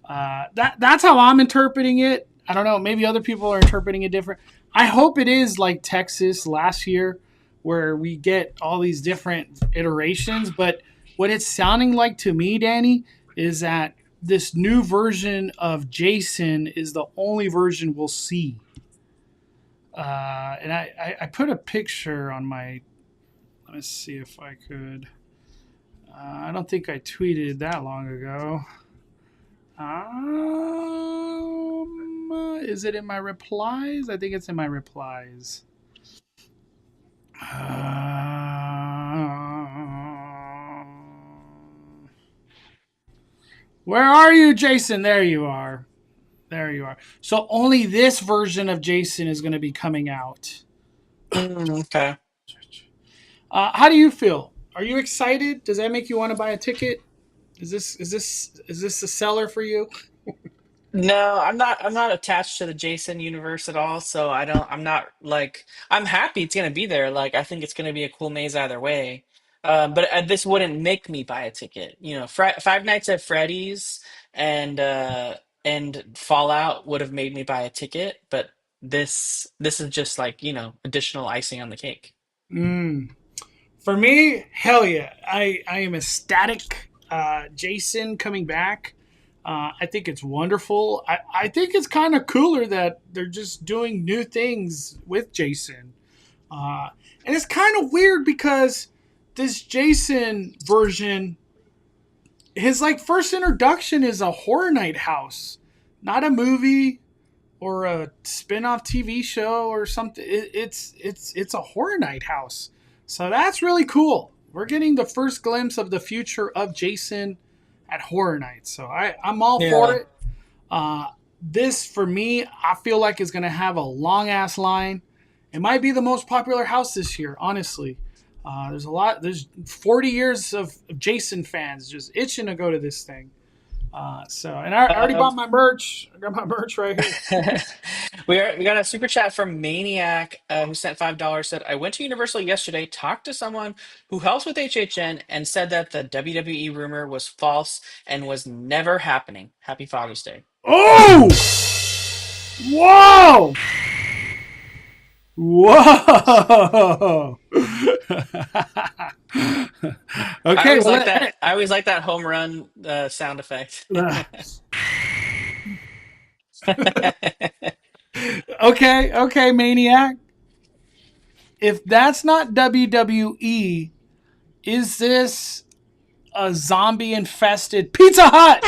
That's how I'm interpreting it. I don't know. Maybe other people are interpreting it different. I hope it is like Texas last year, where we get all these different iterations. But what it's sounding like to me, Danny, is that this new version of Jason is the only version we'll see. And I put a picture on my. Let's see if I could. I don't think I tweeted that long ago. Is it in my replies? I think it's in my replies. Where are you, Jason? There you are. There you are. So only this version of Jason is going to be coming out. Okay. How do you feel? Are you excited? Does that make you want to buy a ticket? Is this a seller for you? No, I'm not attached to the Jason universe at all, so I don't I'm not like I'm happy it's gonna be there. Like I think it's gonna be a cool maze either way. But this wouldn't make me buy a ticket. You know, Five Nights at Freddy's and and Fallout would have made me buy a ticket, but this is just like, additional icing on the cake. Mm. For me, hell yeah. I am ecstatic. Jason coming back. I think it's wonderful. I think it's kind of cooler that they're just doing new things with Jason. Uh, and it's kind of weird because this Jason version, his like first introduction is a Horror Night house, not a movie or a spin-off TV show or something. It's a Horror Night house. So that's really cool. We're getting the first glimpse of the future of Jason at Horror Nights. So I'm all for Yeah. it. This for me, I feel like is going to have a long ass line. It might be the most popular house this year, honestly. There's 40 years of Jason fans just itching to go to this thing. And I already Um, bought my merch. I got my merch right here. we got a super chat from Maniac who sent $5. Said I went to Universal yesterday, talked to someone who helps with HHN, and said that the WWE rumor was false and was never happening. Happy Father's Day. Oh! Whoa! Whoa! I Okay, always like well, that. I always like that home run sound effect. okay, Maniac. If that's not WWE, is this a zombie infested Pizza Hut?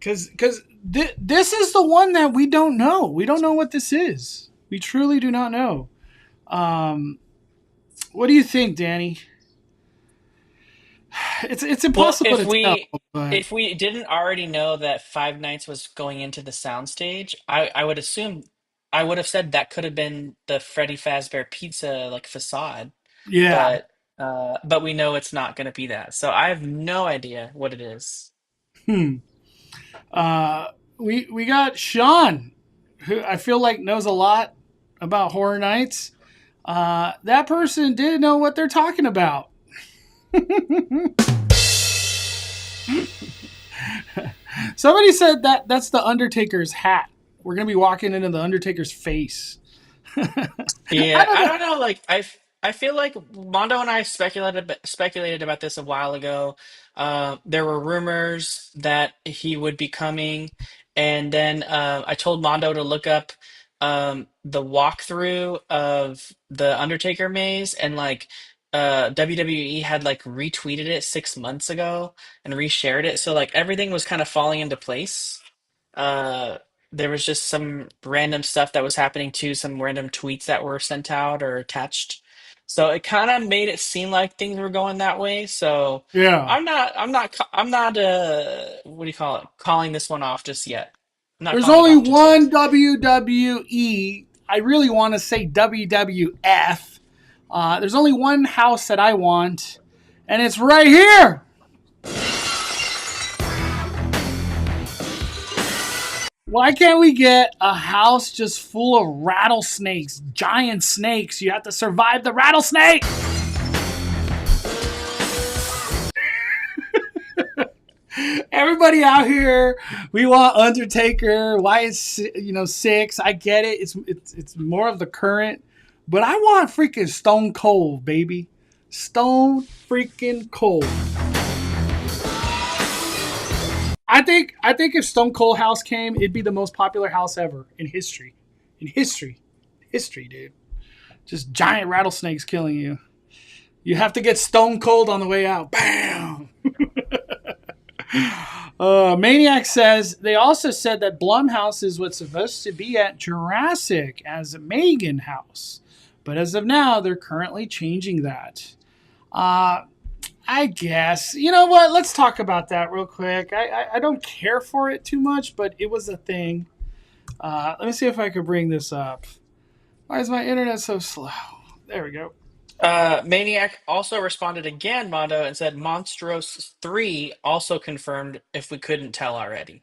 because this is the one that we don't know. We don't know what this is. We truly do not know. Um, what do you think, Danny? It's Well, impossible to tell, but if we didn't already know that Five Nights was going into the soundstage, I would assume I would have said that could have been the Freddy Fazbear Pizza like facade, yeah. but we know it's not going to be that. So I have no idea what it is. Hmm. Uh, we got Sean, who I feel like knows a lot about Horror Nights. That person did know what they're talking about. Somebody said that that's the Undertaker's hat. We're gonna be walking into the Undertaker's face. I Yeah, don't I know. don't know. I feel like Mondo and I speculated about this a while ago. There were rumors that he would be coming, and then I told Mondo to look up the walkthrough of the Undertaker maze, and like WWE had like retweeted it 6 months ago and reshared it, so like everything was kind of falling into place. Uh, there was just some random stuff that was happening too, some random tweets that were sent out or attached. So it kind of made it seem like things were going that way. So Yeah. I'm not what do you call it? Calling this one off just yet. I'm not There's calling it only off just yet. one WWE. I really want to say WWF. There's only one house that I want, and it's right here. Why can't we get a house just full of rattlesnakes, giant snakes? You have to survive the rattlesnake. Everybody out here, we want Undertaker. Why is 6? I get it. It's more of the current, but I want freaking Stone Cold, baby. Stone freaking Cold. I think if Stone Cold house came, it'd be the most popular house ever in history. In history, dude. Just giant rattlesnakes killing you. You have to get Stone Cold on the way out. Bam. Maniac says they also said that Blumhouse is what's supposed to be at Jurassic as a Megan house, but as of now, they're currently changing that. Uh, I guess. You know what? Let's talk about that real quick. I don't care for it too much, but it was a thing. Let me see if I could bring this up. Why is my internet so slow? There we go. Maniac also responded again, Mondo, and said Monstros 3 also confirmed if we couldn't tell already.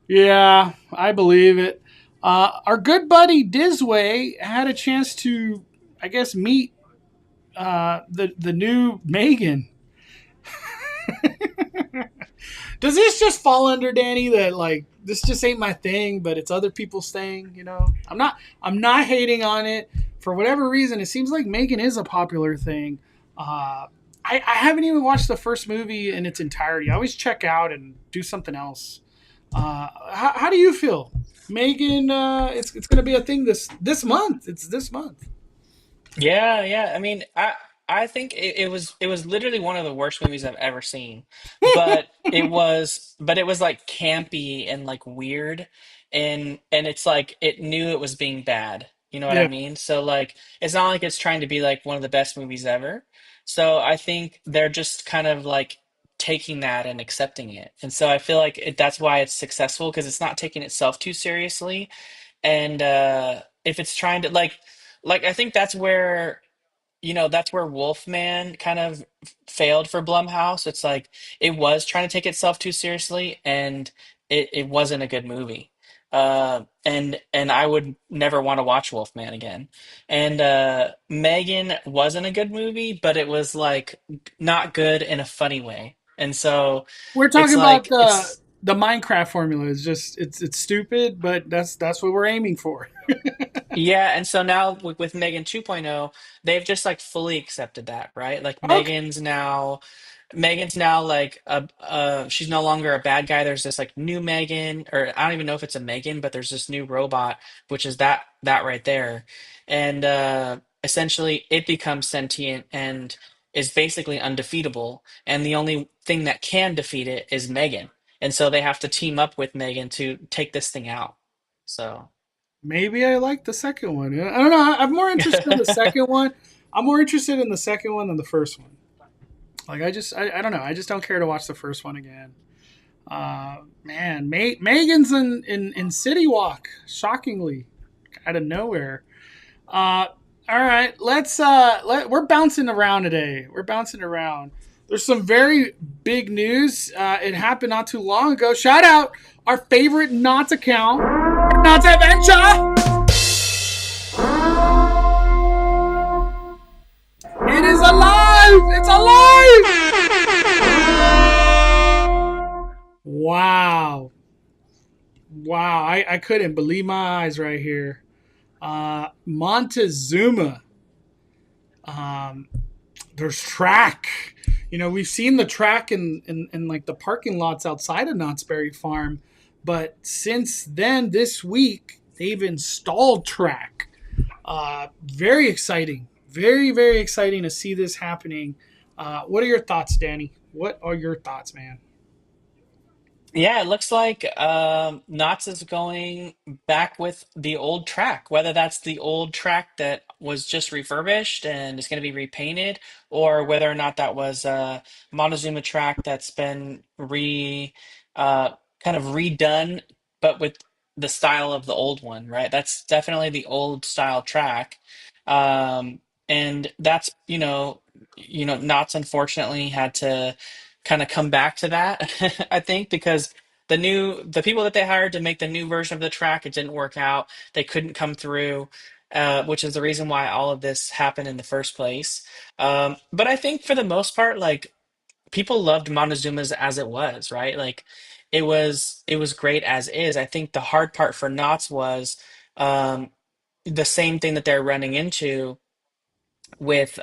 Yeah, I believe it. Our good buddy Disway had a chance to, I guess, meet the new Megan. Does this just fall under Danny that like this just ain't my thing, but it's other people's thing? I'm not hating on it for whatever reason. It seems like Megan is a popular thing. I haven't even watched the first movie in its entirety. I always check out and do something else. How do you feel, Megan? It's going to be a thing this month. It's this month. Yeah, yeah. I mean, I think it was literally one of the worst movies I've ever seen. But it was like campy and like weird, and it's like it knew it was being bad. You know what I Yeah, mean? So like it's not like it's trying to be like one of the best movies ever. So I think they're just kind of like taking that and accepting it. And so I feel like that's why it's successful because it's not taking itself too seriously. And if it's trying to like I think that's where Wolfman kind of failed for Blumhouse. It's like it was trying to take itself too seriously, and it wasn't a good movie. And I would never want to watch Wolfman again. And Megan wasn't a good movie, but it was like not good in a funny way. And so we're it's talking about like the Minecraft formula. It's stupid, but that's what we're aiming for. yeah, and so now with Megan 2.0, they've just like fully accepted that, right? Like Okay, Megan's now like she's no longer a bad guy. There's this like new Megan, or I don't even know if it's a Megan, but there's this new robot, which is that right there. And essentially it becomes sentient and is basically undefeatable. And the only thing that can defeat it is Megan. and so they have to team up with Megan to take this thing out. So Maybe I like the second one. I don't know. I'm more interested in the second one. I'm more interested in the second one than the first one. Like I don't know. I just don't care to watch the first one again. Man, Megan's in City Walk, shockingly, out of nowhere. All right, we're bouncing around today. We're bouncing around. There's some very big news. It happened not too long ago. Shout out our favorite Knots account, Knots Adventure. It is alive! It's alive! Wow. I couldn't believe my eyes right here. Montezuma. There's track. We've seen the track in like the parking lots outside of Knott's Berry Farm, but since then, this week, they've installed track. Very exciting. Very, very exciting to see this happening. What are your thoughts, Danny? What are your thoughts, man? yeah, it looks like Knott's is going back with the old track, whether that's the old track that was just refurbished and is going to be repainted, or whether or not that was a Montezuma track that's been uh, kind of redone, but with the style of the old one, right? That's definitely the old style track, and that's Knott's unfortunately had to kind of come back to that, I think, because the people that they hired to make the new version of the track, it didn't work out. They couldn't come through, which is the reason why all of this happened in the first place. But I think for the most part, like people loved Montezuma's as it was, right? Like it was great as is. I think the hard part for Knott's was um, the same thing that they're running into with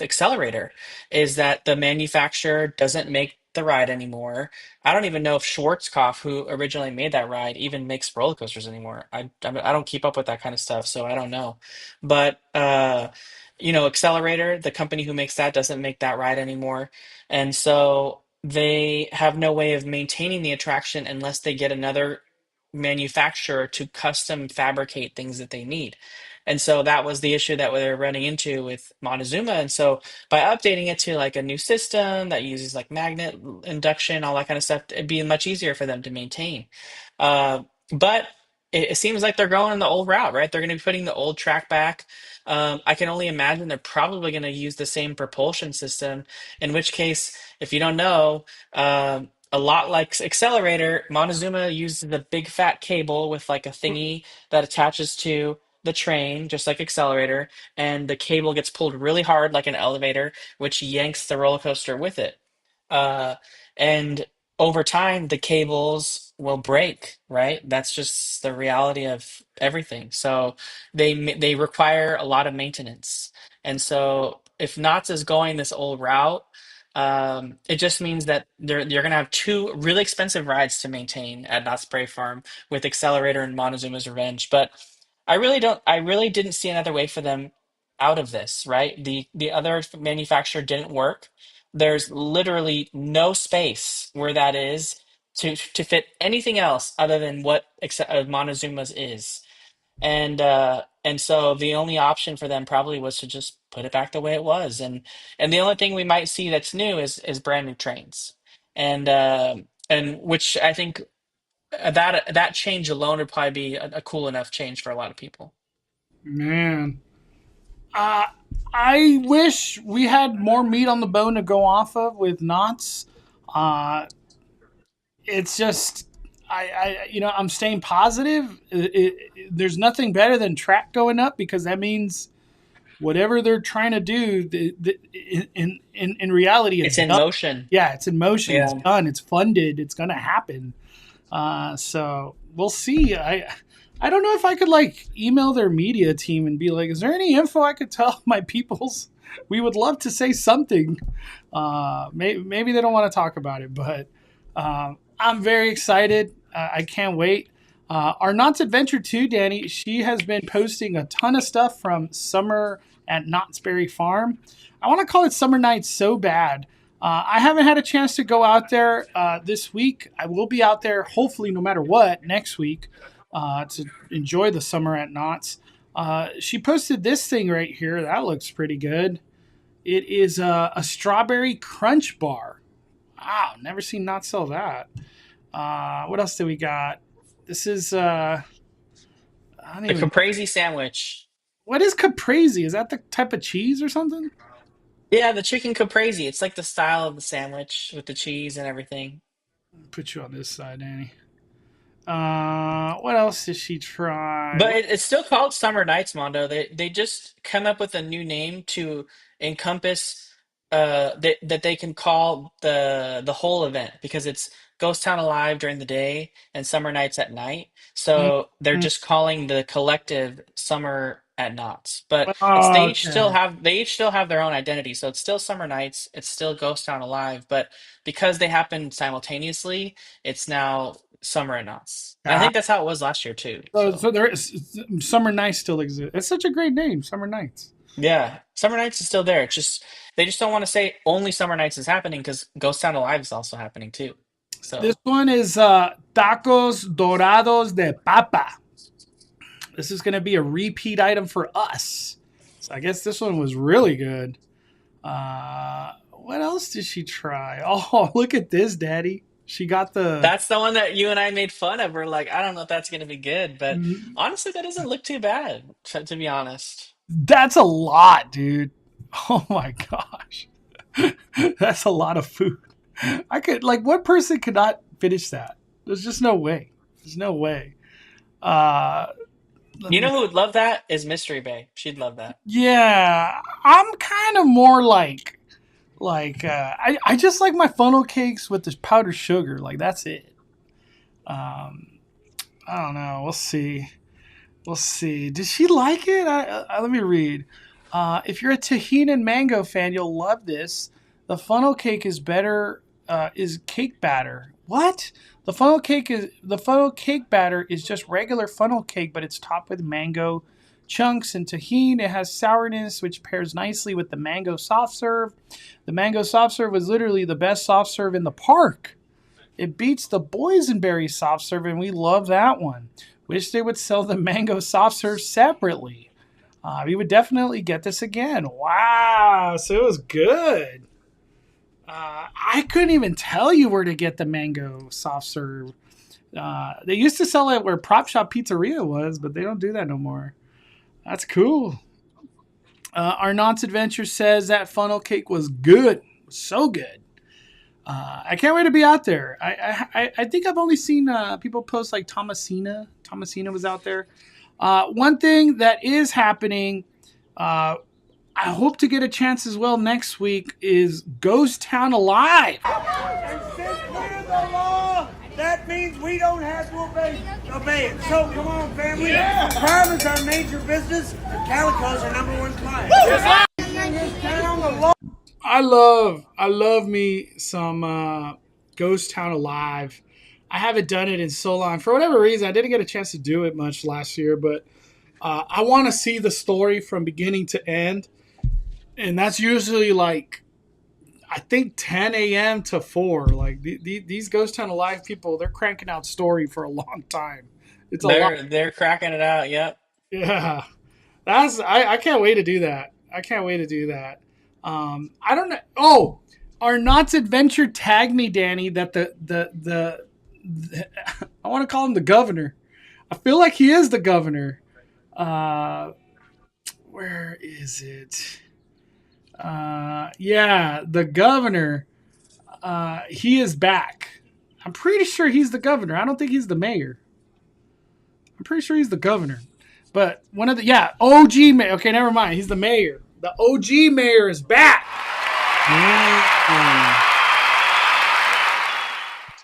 Accelerator is that the manufacturer doesn't make the ride anymore. I don't even know if Schwarzkopf, who originally made that ride, even makes roller coasters anymore. I don't keep up with that kind of stuff, so I don't know. But Accelerator, the company who makes that, doesn't make that ride anymore, and so they have no way of maintaining the attraction unless they get another manufacturer to custom fabricate things that they need. And so that was the issue that we were running into with Montezuma. And so by updating it to like a new system that uses like magnet induction, all that kind of stuff, it'd be much easier for them to maintain. But it seems like they're going the old route, right? They're going to be putting the old track back. I can only imagine they're probably going to use the same propulsion system, in which case, if you don't know, a lot like Accelerator, Montezuma uses a big fat cable with like a thingy that attaches to the train, just like Accelerator, and the cable gets pulled really hard like an elevator, which yanks the roller coaster with it. Uh, and over time, the cables will break, right? That's just the reality of everything. So they require a lot of maintenance. And so if Knott's is going this old route, it just means that you're going to have two really expensive rides to maintain at Knott's Berry Farm with Accelerator and Montezuma's Revenge. But I really didn't see another way for them out of this, right? The other manufacturer didn't work. There's literally no space where that is to fit anything else other than what Montezuma's is. And so the only option for them probably was to just put it back the way it was. And the only thing we might see that's new is brand new trains. And which I think that change alone would probably be a cool enough change for a lot of people. Man, uh, I wish we had more meat on the bone to go off of with Knots. Uh, it's just I'm staying positive. There's nothing better than track going up because that means whatever they're trying to do, in reality, It's it's in done. motion. Yeah, it's in motion. It's Yeah. done. It's funded. It's going to happen. So we'll see. I don't know if I could like email their media team and be like, is there any info I could tell my peoples? We would love to say something. Maybe they don't want to talk about it, but I'm very excited. I can't wait. Our Knott's Adventure 2, Danny, she has been posting a ton of stuff from summer at Knott's Berry Farm. I want to call it Summer Nights so bad. I haven't had a chance to go out there this week. I will be out there, hopefully, no matter what, next week to enjoy the summer at Knott's. She posted this thing right here. That looks pretty good. It is a strawberry crunch bar. Wow, never seen Knott's sell that. What else do we got? This is I don't The even. caprese sandwich. What is caprese? Is that the type of cheese or something? Yeah, the chicken caprese. It's like the style of the sandwich with the cheese and everything. Put you on this side, Danny. What else did she try? But it's still called Summer Nights, Mondo. They just come up with a new name to encompass that they can call the whole event because it's Ghost Town Alive during the day and Summer Nights at night. So they're Mhm. just calling the collective Summer at Knott's. But it's Oh, okay. they each still have their own identity. So it's still Summer Nights, it's still Ghost Town Alive, but because they happen simultaneously, it's now Summer at Knott's. And I Ah, think that's how it was last year too. So so there is Summer Nights still exists. It's such a great name, Summer Nights. yeah, Summer Nights is still there. It's just they just don't want to say only Summer Nights is happening because Ghost Town Alive is also happening too. This So one is tacos dorados de papa. This is going to be a repeat item for us. So I guess this one was really good. What else did she try? Oh, look at this, Daddy. She got the. that's the one that you and I made fun of. We're like, I don't know if that's gonna be good, but honestly, that doesn't look too bad, to be honest. That's a lot, dude. Oh my gosh. That's a lot of food. I could like what person could not finish that? There's just no way. There's no way. Uh let You know me who would love that is Mystery Bay. She'd love that. Yeah, I'm kind of more I just like my funnel cakes with this powdered sugar. Like that's it. Um I don't know. We'll see. We'll see. Did she like it? Let me read. If you're a tahini and mango fan, you'll love this. The funnel cake is better. Is cake batter? What? The funnel cake batter is just regular funnel cake, but it's topped with mango chunks and tahini. It has sourness, which pairs nicely with the mango soft serve. The mango soft serve was literally the best soft serve in the park. It beats the boysenberry soft serve, and we love that one. Wish they would sell the mango soft serve separately. We would definitely get this again. Wow, so it was good. I couldn't even tell you where to get the mango soft serve. They used to sell it where Prop Shop Pizzeria was, but they don't do that no more. That's cool. Our Nonce Adventure says that funnel cake was good. So good. I can't wait to be out there. I think I've only seen people post like Thomasina. Thomasina was out there. One thing that is happening, I hope to get a chance as well next week, is Ghost Town Alive. And since we're the law, that means we don't have to obey it. So come on, family. Crime is our major business, and Calico's our number one client. In this town, the law. I love me some Ghost Town Alive. I haven't done it in so long. For whatever reason, I didn't get a chance to do it much last year, but I want to see the story from beginning to end. And that's usually like, I think 10 a.m. to 4. Like these Ghost Town Alive people, they're cranking out story for a long time. It's a lot. They're cracking it out. Yep. Yeah. I can't wait to do that. I can't wait to do that. I don't know. Oh, our Knott's Adventure tagged me, Danny, that the I want to call him the governor. I feel like he is the governor. Where is it? Yeah, the governor. He is back. I'm pretty sure he's the governor. I don't think he's the mayor. I'm pretty sure he's the governor. But one of the OG mayor. Okay, never mind. He's the mayor. The OG mayor is back.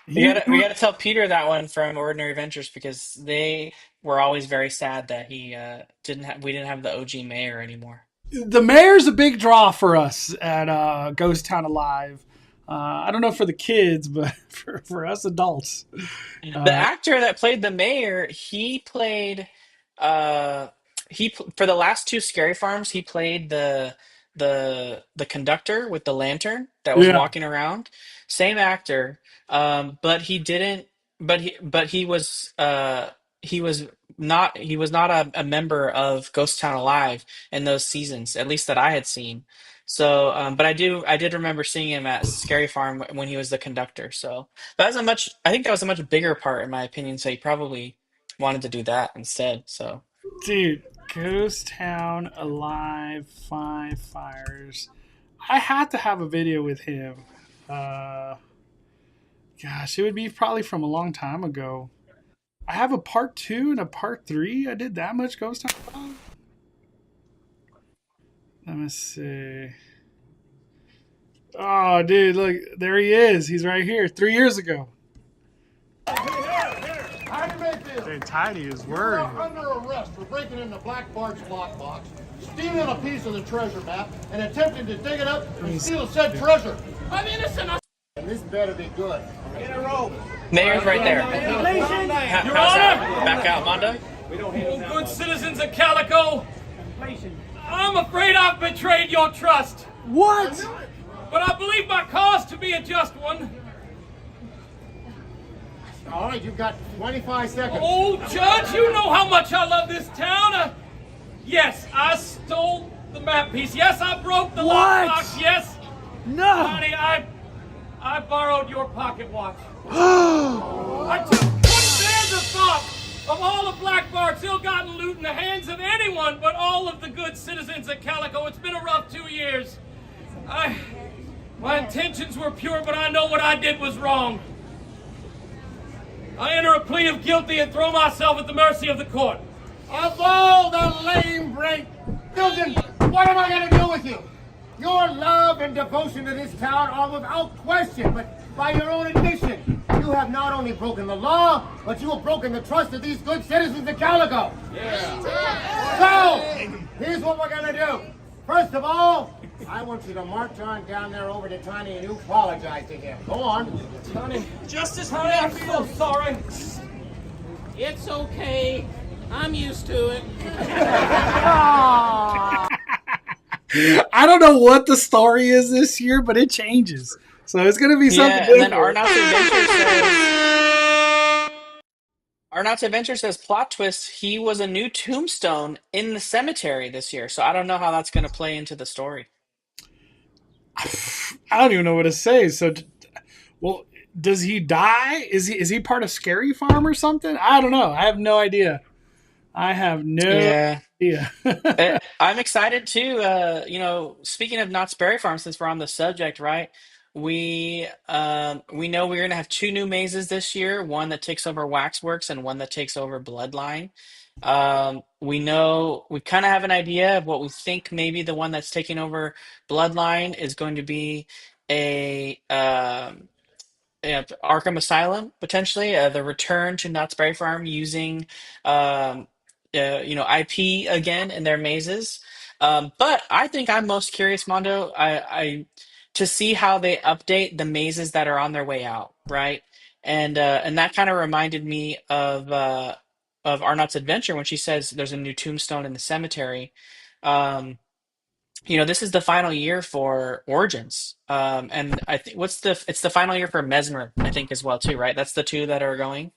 We gotta tell Peter that one from Ordinary Adventures because they were always very sad that we didn't have the OG mayor anymore. The mayor's a big draw for us at Ghost Town Alive. I don't know for the kids, but for us adults. The actor that played the mayor, he played for the last two Scary Farms, he played the conductor with the lantern that was Yeah. walking around. Same actor, but he didn't. He was not a member of Ghost Town Alive in those seasons, at least that I had seen. So, but I did remember seeing him at Scary Farm when he was the conductor. So that was a much, I think that was a much bigger part in my opinion. So he probably wanted to do that instead. So Dude, Ghost Town Alive, Five Fires. I had to have a video with him. Uh, Gosh, it would be probably from a long time ago. I have a part 2 and a part 3. I did that much Ghost Town. Let me see. Oh, dude, look, there he is. He's right here. 3 years ago. Tiny Mayfield, Dude, Tiny is you worried. are under arrest for breaking into Black Bart's lockbox, stealing a piece of the treasure map, and attempting to dig it up and steal said treasure. I'm innocent. And this better be good. In a row. Mayor's right there. How's that? Back out, Mondo. Oh, good citizens of Calico, I'm afraid I've betrayed your trust. What? But I believe my cause to be a just one. All right, you've got 25 seconds. Oh, Judge, you know how much I love this town. Yes, I stole the map piece. Yes, I broke the What? lockbox. Yes, No. honey, I borrowed your pocket watch. I couldn't bear the thought of all of Black Bart's ill-gotten loot in the hands of anyone but all of the good citizens of Calico. It's been a rough 2 years. My intentions were pure, but I know what I did was wrong. I enter a plea of guilty and throw myself at the mercy of the court. Of all the lame break, Milton, what am I going to do with you? Your love and devotion to this town are without question, but by your own admission, you have not only broken the law, but you have broken the trust of these good citizens of Calico. So, here's what we're going to do. First of all, I want you to march on down there over to Tiny and you apologize to him. Go on. Honey, Justice, honey, I'm so sorry. It's okay. I'm used to it. I don't know what the story is this year, but it changes. So it's going to be something Yeah, and then different. Arnott's Adventure says plot twist. He was a new tombstone in the cemetery this year, so I don't know how that's going to play into the story. I don't even know what to say. So, well, does he die? Is he part of Scary Farm or something? I don't know. I have no idea. I have no Yeah. idea. I'm excited too. Speaking of Knott's Berry Farm, since we're on the subject, right? We know we're gonna have two new mazes this year, one that takes over Waxworks and one that takes over Bloodline. We know we kind of have an idea of what we think maybe the one that's taking over Bloodline is going to be a Arkham Asylum potentially, the return to Knott's Berry Farm using um, IP again in their mazes. But I think I'm most curious, Mondo, I to see how they update the mazes that are on their way out, right? And that kind of reminded me of Arnott's Adventure when she says there's a new tombstone in the cemetery. Um, this is the final year for Origins. And I think it's the final year for Mesmer, I think, as well too, right? That's the two that are going.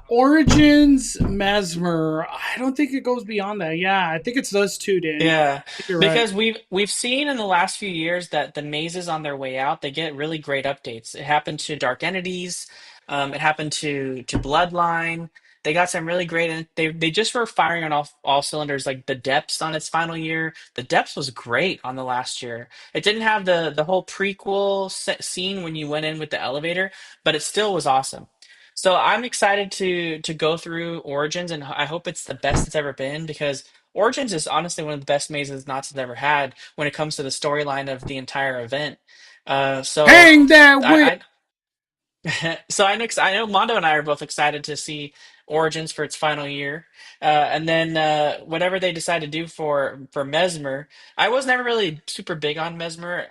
Origins, Mesmer. I don't think it goes beyond that. Yeah, I think it's those two, Dan. Yeah, You're right. because we've seen in the last few years that the mazes on their way out, they get really great updates. It happened to Dark Entities, it happened to Bloodline. They got some really great, and they just were firing on all cylinders. Like the Depths on its final year, the Depths was great on the last year. It didn't have the whole prequel scene when you went in with the elevator, but it still was awesome. So I'm excited to go through Origins, and I hope it's the best it's ever been because Origins is honestly one of the best mazes Knott's has ever had when it comes to the storyline of the entire event. So Hang that witch. I know Mondo and I are both excited to see Origins for its final year, and then whatever they decide to do for Mesmer. I was never really super big on Mesmer.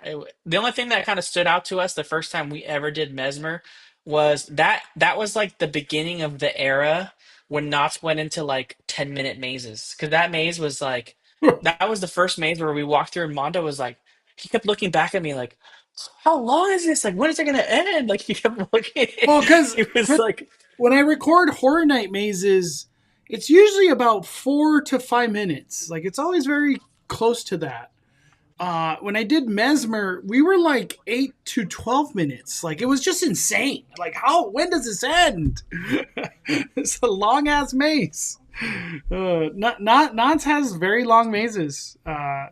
The only thing that kind of stood out to us the first time we ever did Mesmer was that was like the beginning of the era when Knott's went into like 10-minute mazes because that maze was like That was the first maze where we walked through, and Mondo was like, he kept looking back at me like, "How long is this? Like, when is it gonna end?" Like he kept looking. Well, because He was like, when I record Horror Night mazes, it's usually about 4 to 5 minutes. Like it's always very close to that. When I did Mesmer, we were like 8 to 12 minutes. Like it was just insane. Like when does this end? It's a long ass maze. Knott's has very long mazes,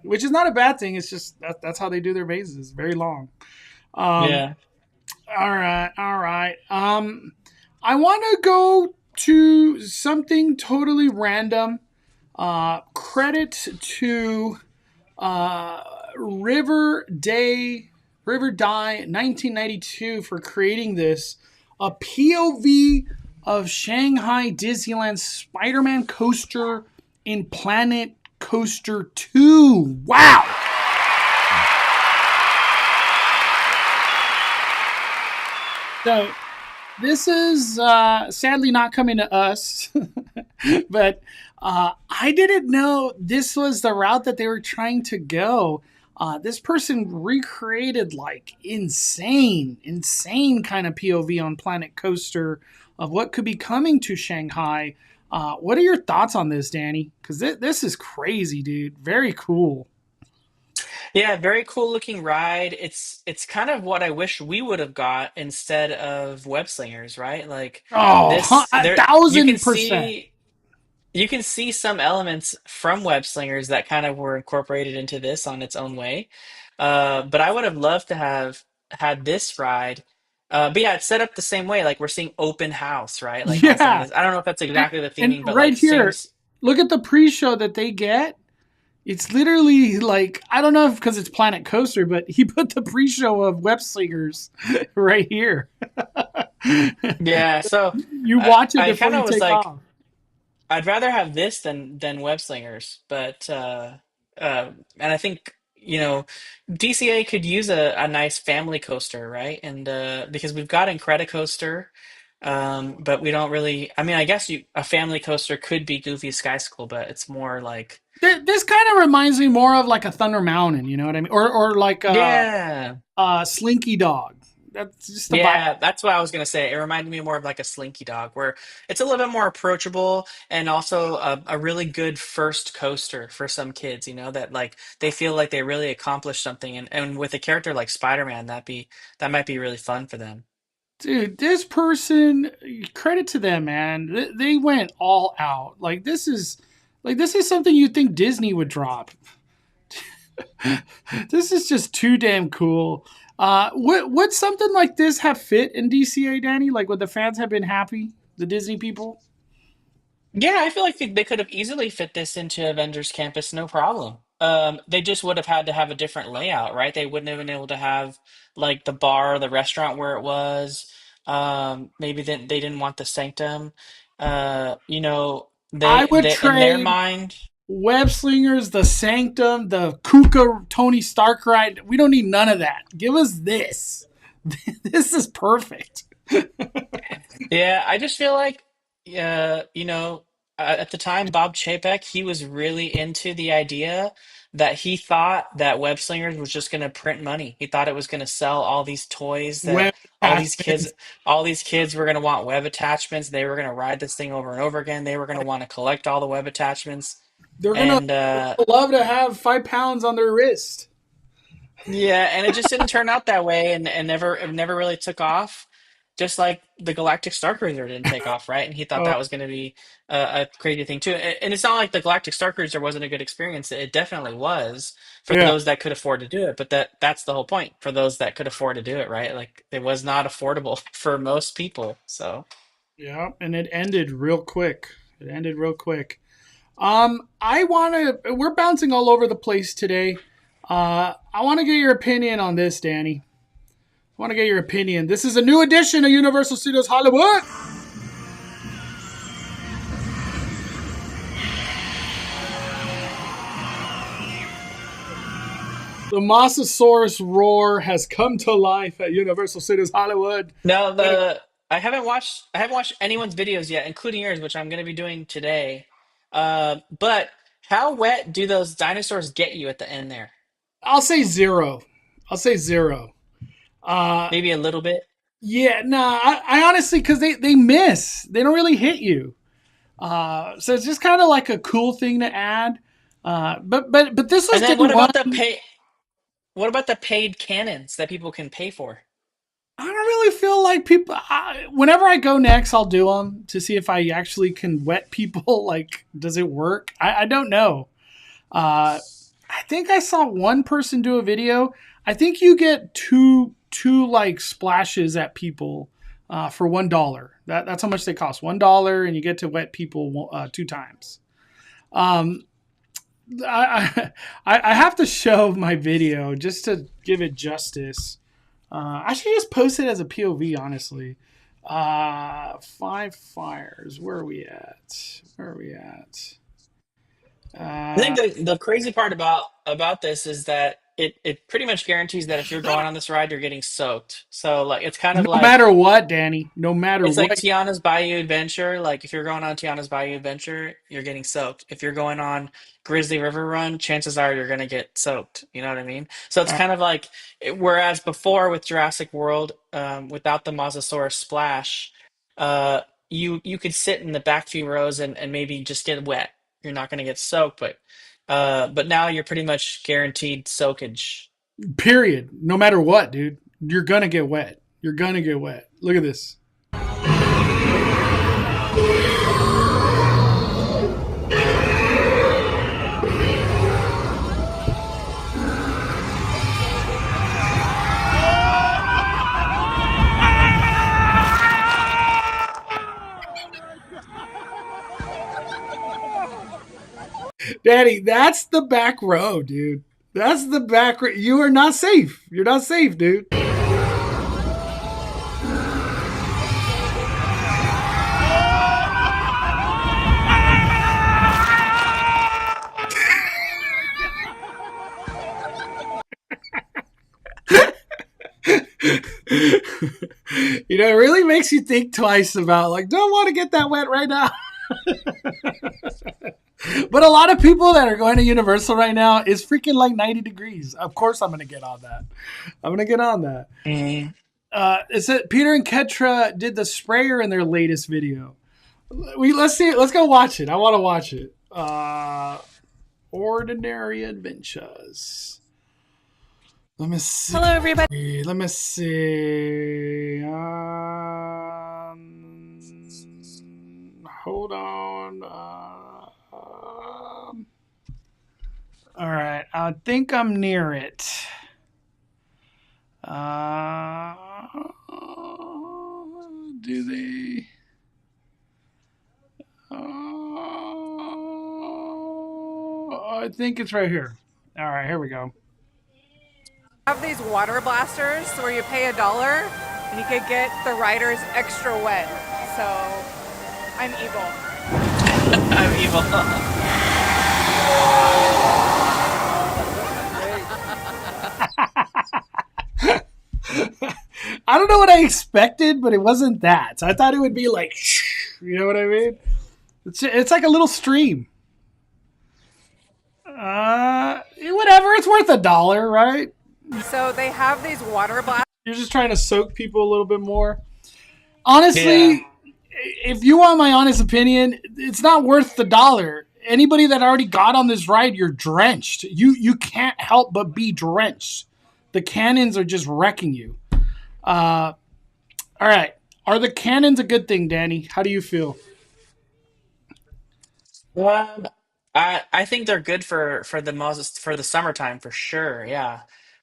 which is not a bad thing. It's just that's how they do their mazes, very long. yeah. All right, all right. I want to go to something totally random. Credit to River Dye 1992 for creating this. A POV of Shanghai Disneyland Spider-Man coaster in Planet Coaster 2. Wow! So this is sadly not coming to us, but I didn't know this was the route that they were trying to go. This person recreated like insane kind of POV on Planet Coaster of what could be coming to Shanghai. What are your thoughts on this, Danny? Because this is crazy, dude. Very cool. Yeah, very cool looking ride. It's kind of what I wish we would have got instead of web slingers, right? Like Oh, this a there you can 1000%. see you can see some elements from web slingers that kind of were incorporated into this on its own way. But I would have loved to have had this ride. But yeah, it's set up the same way. Like we're seeing open house, right? Like on some of Yeah. this. I don't know if that's And, exactly the and theming, but right like same. here, look at the pre-show that they get. It's literally like, I don't know if because it's Planet Coaster, but he put the pre-show of Web Slingers right here. Yeah, so You watch it I before kind you of was take like, off. I'd rather have this than web slingers, but and I think DCA could use a nice family coaster, right? And because we've got Incredicoaster, but we don't really. I mean, I guess a family coaster could be Goofy's Sky School, but it's more like This kind of reminds me more of like a Thunder Mountain, you know what I mean? Or like yeah. a Slinky Dog. That's just the vibe. Yeah, that's what I was gonna say. It reminded me more of like a Slinky Dog, where it's a little bit more approachable and also a really good first coaster for some kids, that like they feel like they really accomplished something. And with a character like Spider-Man, that might be really fun for them. Dude, this person, credit to them, man. They went all out. This is something you'd think Disney would drop. This is just too damn cool. Would something like this have fit in DCA, Danny? Like, would the fans have been happy? The Disney people? Yeah, I feel like they could have easily fit this into Avengers Campus, no problem. They just would have had to have a different layout, right? They wouldn't have been able to have like the bar, or the restaurant where it was. Maybe they didn't want the sanctum. I would They in their trade mind. Web Slingers, the Sanctum, the Kuka Tony Stark ride. We don't need none of that. Give us this. This is perfect. Yeah, I just feel like, at the time, Bob Chapek, he was really into the idea that he thought that Web Slingers was just going to print money. He thought it was going to sell all these toys that Web attachments. all these kids were going to want web attachments. They were going to ride this thing over and over again. They were going to want to collect all the web attachments. They're gonna And love to have 5 pounds on their wrist. yeah, and it just didn't turn out that way, and it never really took off. Just like the Galactic Star Cruiser didn't take off, right? And he thought Oh that was going to be a crazy thing too. And it's not like the Galactic Star Cruiser wasn't a good experience. It definitely was for yeah, those that could afford to do it. But that's the whole point for those that could afford to do it, right? Like it was not affordable for most people. So yeah, and it ended real quick. It ended real quick. I want to. We're bouncing all over the place today. I want to get your opinion on this, Danny. I want to get your opinion. This is a new edition of Universal Studios Hollywood. The Mosasaurus roar has come to life at Universal Studios Hollywood. no, I haven't watched anyone's videos yet, including yours, which I'm going to be doing today. But How wet do those dinosaurs get you at the end there? I'll say zero. I'll say zero. Uh, Maybe a little bit. yeah, nah, I honestly, because they miss. They don't really hit you. So it's just kind of like a cool thing to add. But this was And then day what one. about the pay? What about the paid cannons that people can pay for? I don't really feel like people. Whenever I go next, I'll do them to see if I actually can wet people. Like, does it work? I don't know. I think I saw one person do a video. I think you get two like splashes at people for $1. That's how much they cost. $1, and you get to wet people 2 times. Um, I have to show my video just to give it justice. I should just post it as a POV, honestly. 5 fires. Where are we at? I think the crazy part about this is that it pretty much guarantees that if you're going on this ride, you're getting soaked. So like it's kind of No like matter what, Danny. No matter it's like what. Tiana's Bayou Adventure. Like if you're going on Tiana's Bayou Adventure, you're getting soaked. If you're going on Grizzly River Run, chances are you're gonna get soaked. You know what I mean? So it's kind of like whereas before with Jurassic World, without the Mosasaurus splash, uh, you could sit in the back few rows and maybe just get wet. You're not gonna get soaked, but now you're pretty much guaranteed soakage. Period. No matter what, dude. You're gonna get wet. You're gonna get wet. Look at this. Daddy, that's the back row, dude. That's the back row. You are not safe. You're not safe, dude. You know, it really makes you think twice about, like, don't want to get that wet right now. But a lot of people that are going to Universal right now, it's freaking like 90 degrees. Of course I'm going to get on that. It said Peter and Ketra did the sprayer in their latest video. Let's see it. Let's go watch it. I want to watch it. Ordinary Adventures. Let me see. Hello, everybody. Let me see. Hold on. All right. I think I'm near it. Do they? I think it's right here. All right. Here we go. Have these water blasters where you pay $1 and you could get the riders extra wet. So I'm evil. I'm evil. I don't know what I expected, but it wasn't that. So I thought it would be like, you know what I mean? It's like a little stream. Whatever. It's worth $1, right? So they have these water blasters. You're just trying to soak people a little bit more. Honestly, if you want my honest opinion, it's not worth $1. Anybody that already got on this ride, you're drenched. You can't help but be drenched. The cannons are just wrecking you. All right. Are the cannons a good thing, Danny? How do you feel? I think they're good for the Moses for the summertime for sure. Yeah,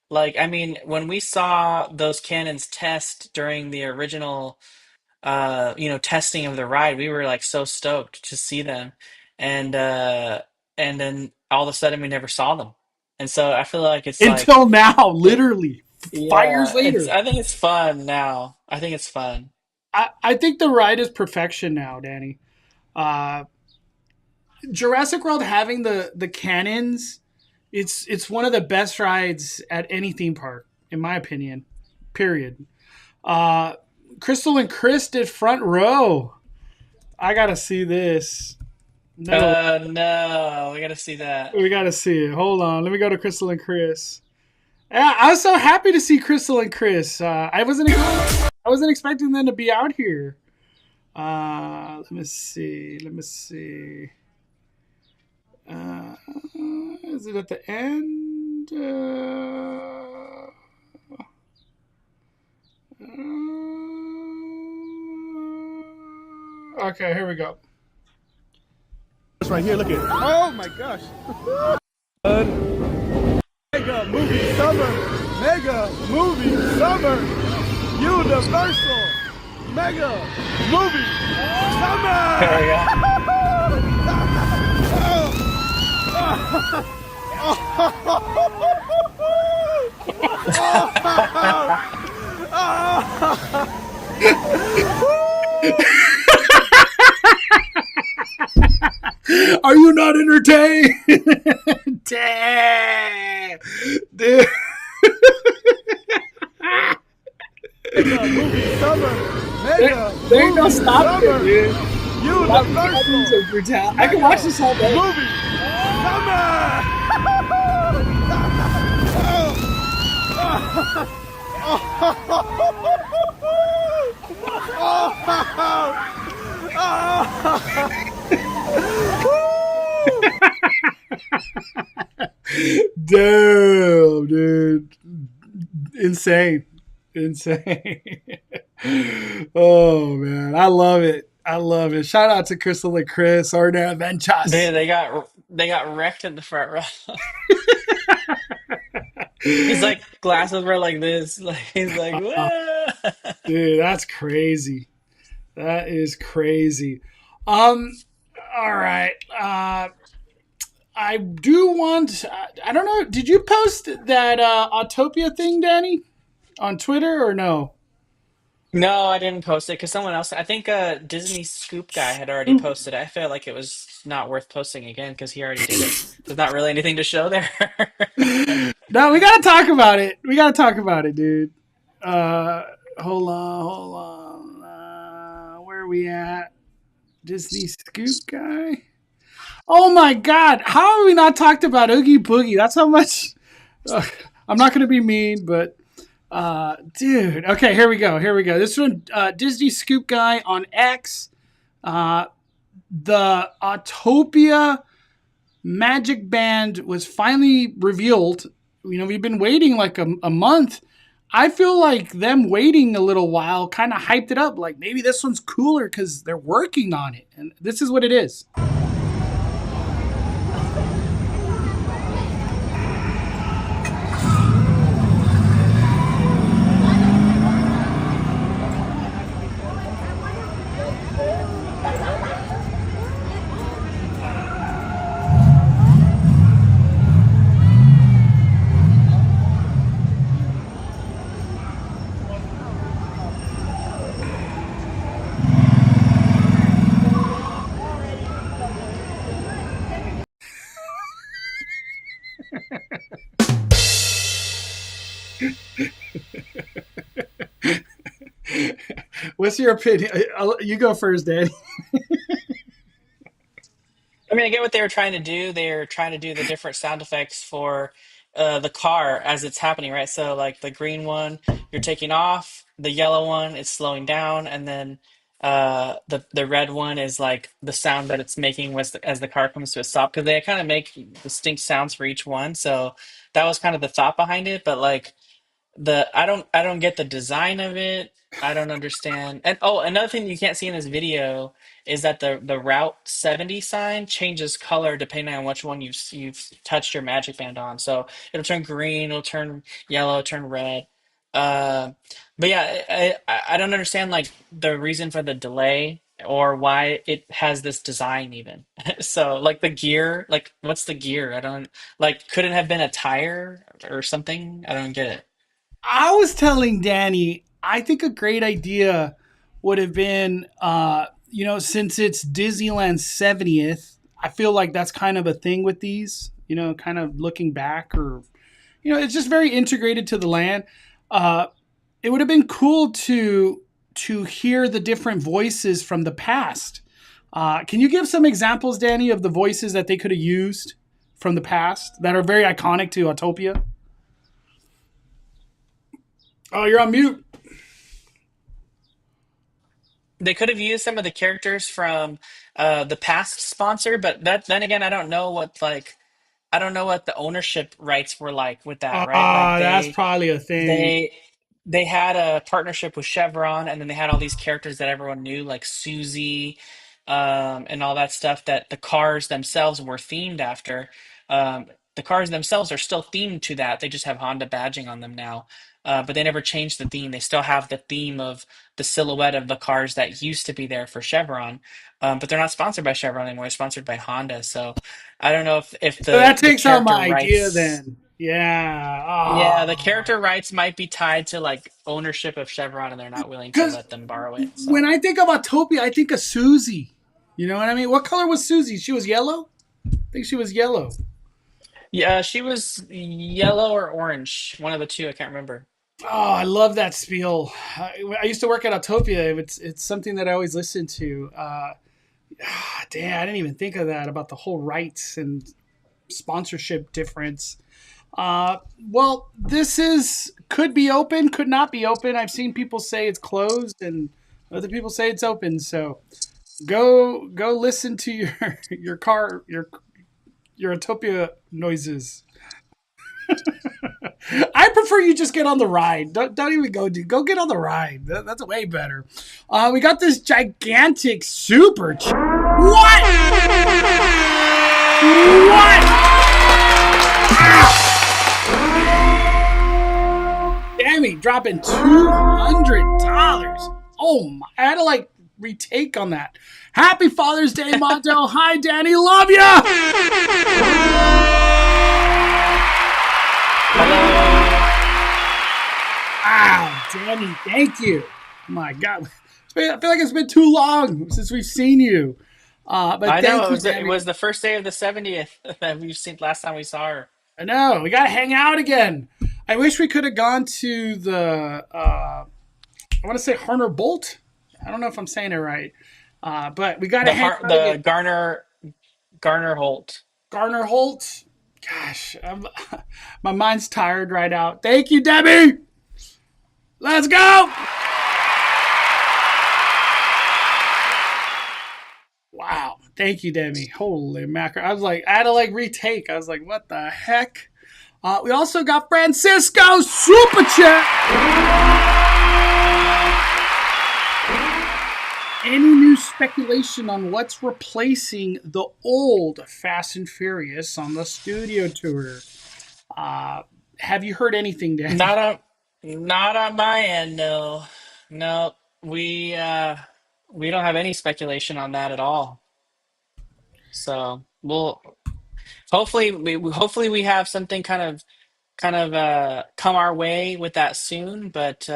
like I mean, when we saw those cannons test during the original, testing of the ride, we were like so stoked to see them, and uh, and then all of a sudden we never saw them, and so I feel like it's like, Until now, literally 5 years yeah, it's later. I think it's fun now. I think it's fun. I think the ride is perfection now, Danny. Uh, Jurassic World having the cannons, it's one of the best rides at any theme park, in my opinion. Period. Crystal and Chris did front row. I gotta see this. No, No, we gotta see that. we got to see it. Hold on. Let me go to Crystal and Chris. Yeah, I was so happy to see Crystal and Chris. I wasn't expecting them to be out here. Let me see. Is it at the end? Okay, here we go. Right here, look at it. Oh my gosh. Mega movie summer. Mega movie summer. Universal. Mega movie summer. There we go. Are you not entertained? Damn. Dude. Mega movie summer. Mega There ain't no movie stopping it, summer. dude. Universal. I can watch this all day. Movie Damn, dude. Insane. Oh, man. I love it. Shout out to Crystal and Chris or their adventures. Dude, they got wrecked in the front row. His like glasses were like this. Like he's like, whoa. Dude, that's crazy. That is crazy. All right. I do want. I don't know. Did you post that Autopia thing, Danny, on Twitter or no? No, I didn't post it because someone else. I think Disney Scoop guy had already posted it. I felt like it was not worth posting again because he already did it. There's not really anything to show there. No, we gotta talk about it. Dude. Hold on. Where are we at? Disney Scoop guy. Oh my God! How have we not talked about Oogie Boogie? That's how much. I'm not gonna be mean, but. Dude. Okay, here we go. This one, Disney Scoop guy on X. The Autopia Magic Band was finally revealed. You know, we've been waiting like a month. I feel like them waiting a little while kind of hyped it up. Like maybe this one's cooler because they're working on it. And this is what it is. What's your opinion? You go first, Danny. I mean, I get what they were trying to do. They're trying to do the different sound effects for the car as it's happening, right? So, like the green one, you're taking off. The yellow one is slowing down, and then the red one is like the sound that it's making as the car comes to a stop. Because they kind of make distinct sounds for each one. So that was kind of the thought behind it. But like I don't get the design of it. I don't understand. And oh, another thing you can't see in this video is that the Route 70 sign changes color depending on which one you've touched your magic band on. So it'll turn green, it'll turn yellow, turn red. Uh, but yeah, I don't understand like the reason for the delay or why it has this design even. So like the gear, like what's the gear? I don't like could it have been a tire or something? I don't get it. I was telling Danny, I think a great idea would have been, since it's Disneyland's 70th, I feel like that's kind of a thing with these, kind of looking back or, it's just very integrated to the land. It would have been cool to hear the different voices from the past. Can you give some examples, Danny, of the voices that they could have used from the past that are very iconic to Autopia? Oh, you're on mute. They could have used some of the characters from the past sponsor, but then again, I don't know what the ownership rights were like with that, right? Like That's probably a thing. they had a partnership with Chevron, and then they had all these characters that everyone knew, like Susie, and all that stuff that the cars themselves were themed after. Um, the cars themselves are still themed to that. They just have Honda badging on them now. But they never changed the theme. They still have the theme of the silhouette of the cars that used to be there for Chevron. But they're not sponsored by Chevron anymore. They're sponsored by Honda. So I don't know if So that the takes out character my idea rights. then. Yeah. Yeah, the character rights might be tied to like ownership of Chevron, and they're not willing to Because let them borrow it. when So I think of Autopia, I think of Susie. You know what I mean? What color was Susie? She was yellow? I think she was yellow. yeah, she was yellow or orange, one of the two. I can't remember. Oh, I love that spiel. I used to work at Autopia. It's something that I always listen to. Damn, I didn't even think of that about the whole rights and sponsorship difference. Well, could be open, could not be open. I've seen people say it's closed, and other people say it's open. So go listen to your car your Autopia noises. I prefer you just get on the ride. Don't even go, dude. Go get on the ride. That's way better. We got this gigantic super. What? What? Damn, dropping $200. Oh my! I had to like retake on that. Happy Father's Day, Monto. Hi, Danny. Love ya. Wow, Danny, thank you. My God, I feel like it's been too long since we've seen you. But I thank know you, it Danny. was the first day of the 70th that we've seen last time we saw her. I know, we gotta hang out again. I wish we could have gone to the. I want to say Harner Bolt. I don't know if I'm saying it right, but we gotta hang out The again. Garner Holt. Garner Holt. Gosh, my mind's tired right out. Thank you, Debbie. Let's go. Wow. Thank you, Debbie. Holy mackerel. I had to like retake. I was like, what the heck? We also got Francisco Super Chat. Any new speculation on what's replacing the old Fast and Furious on the studio tour? Have you heard anything, Dan? Not on my end, no. No, we don't have any speculation on that at all. So we'll hopefully we have something kind of come our way with that soon. But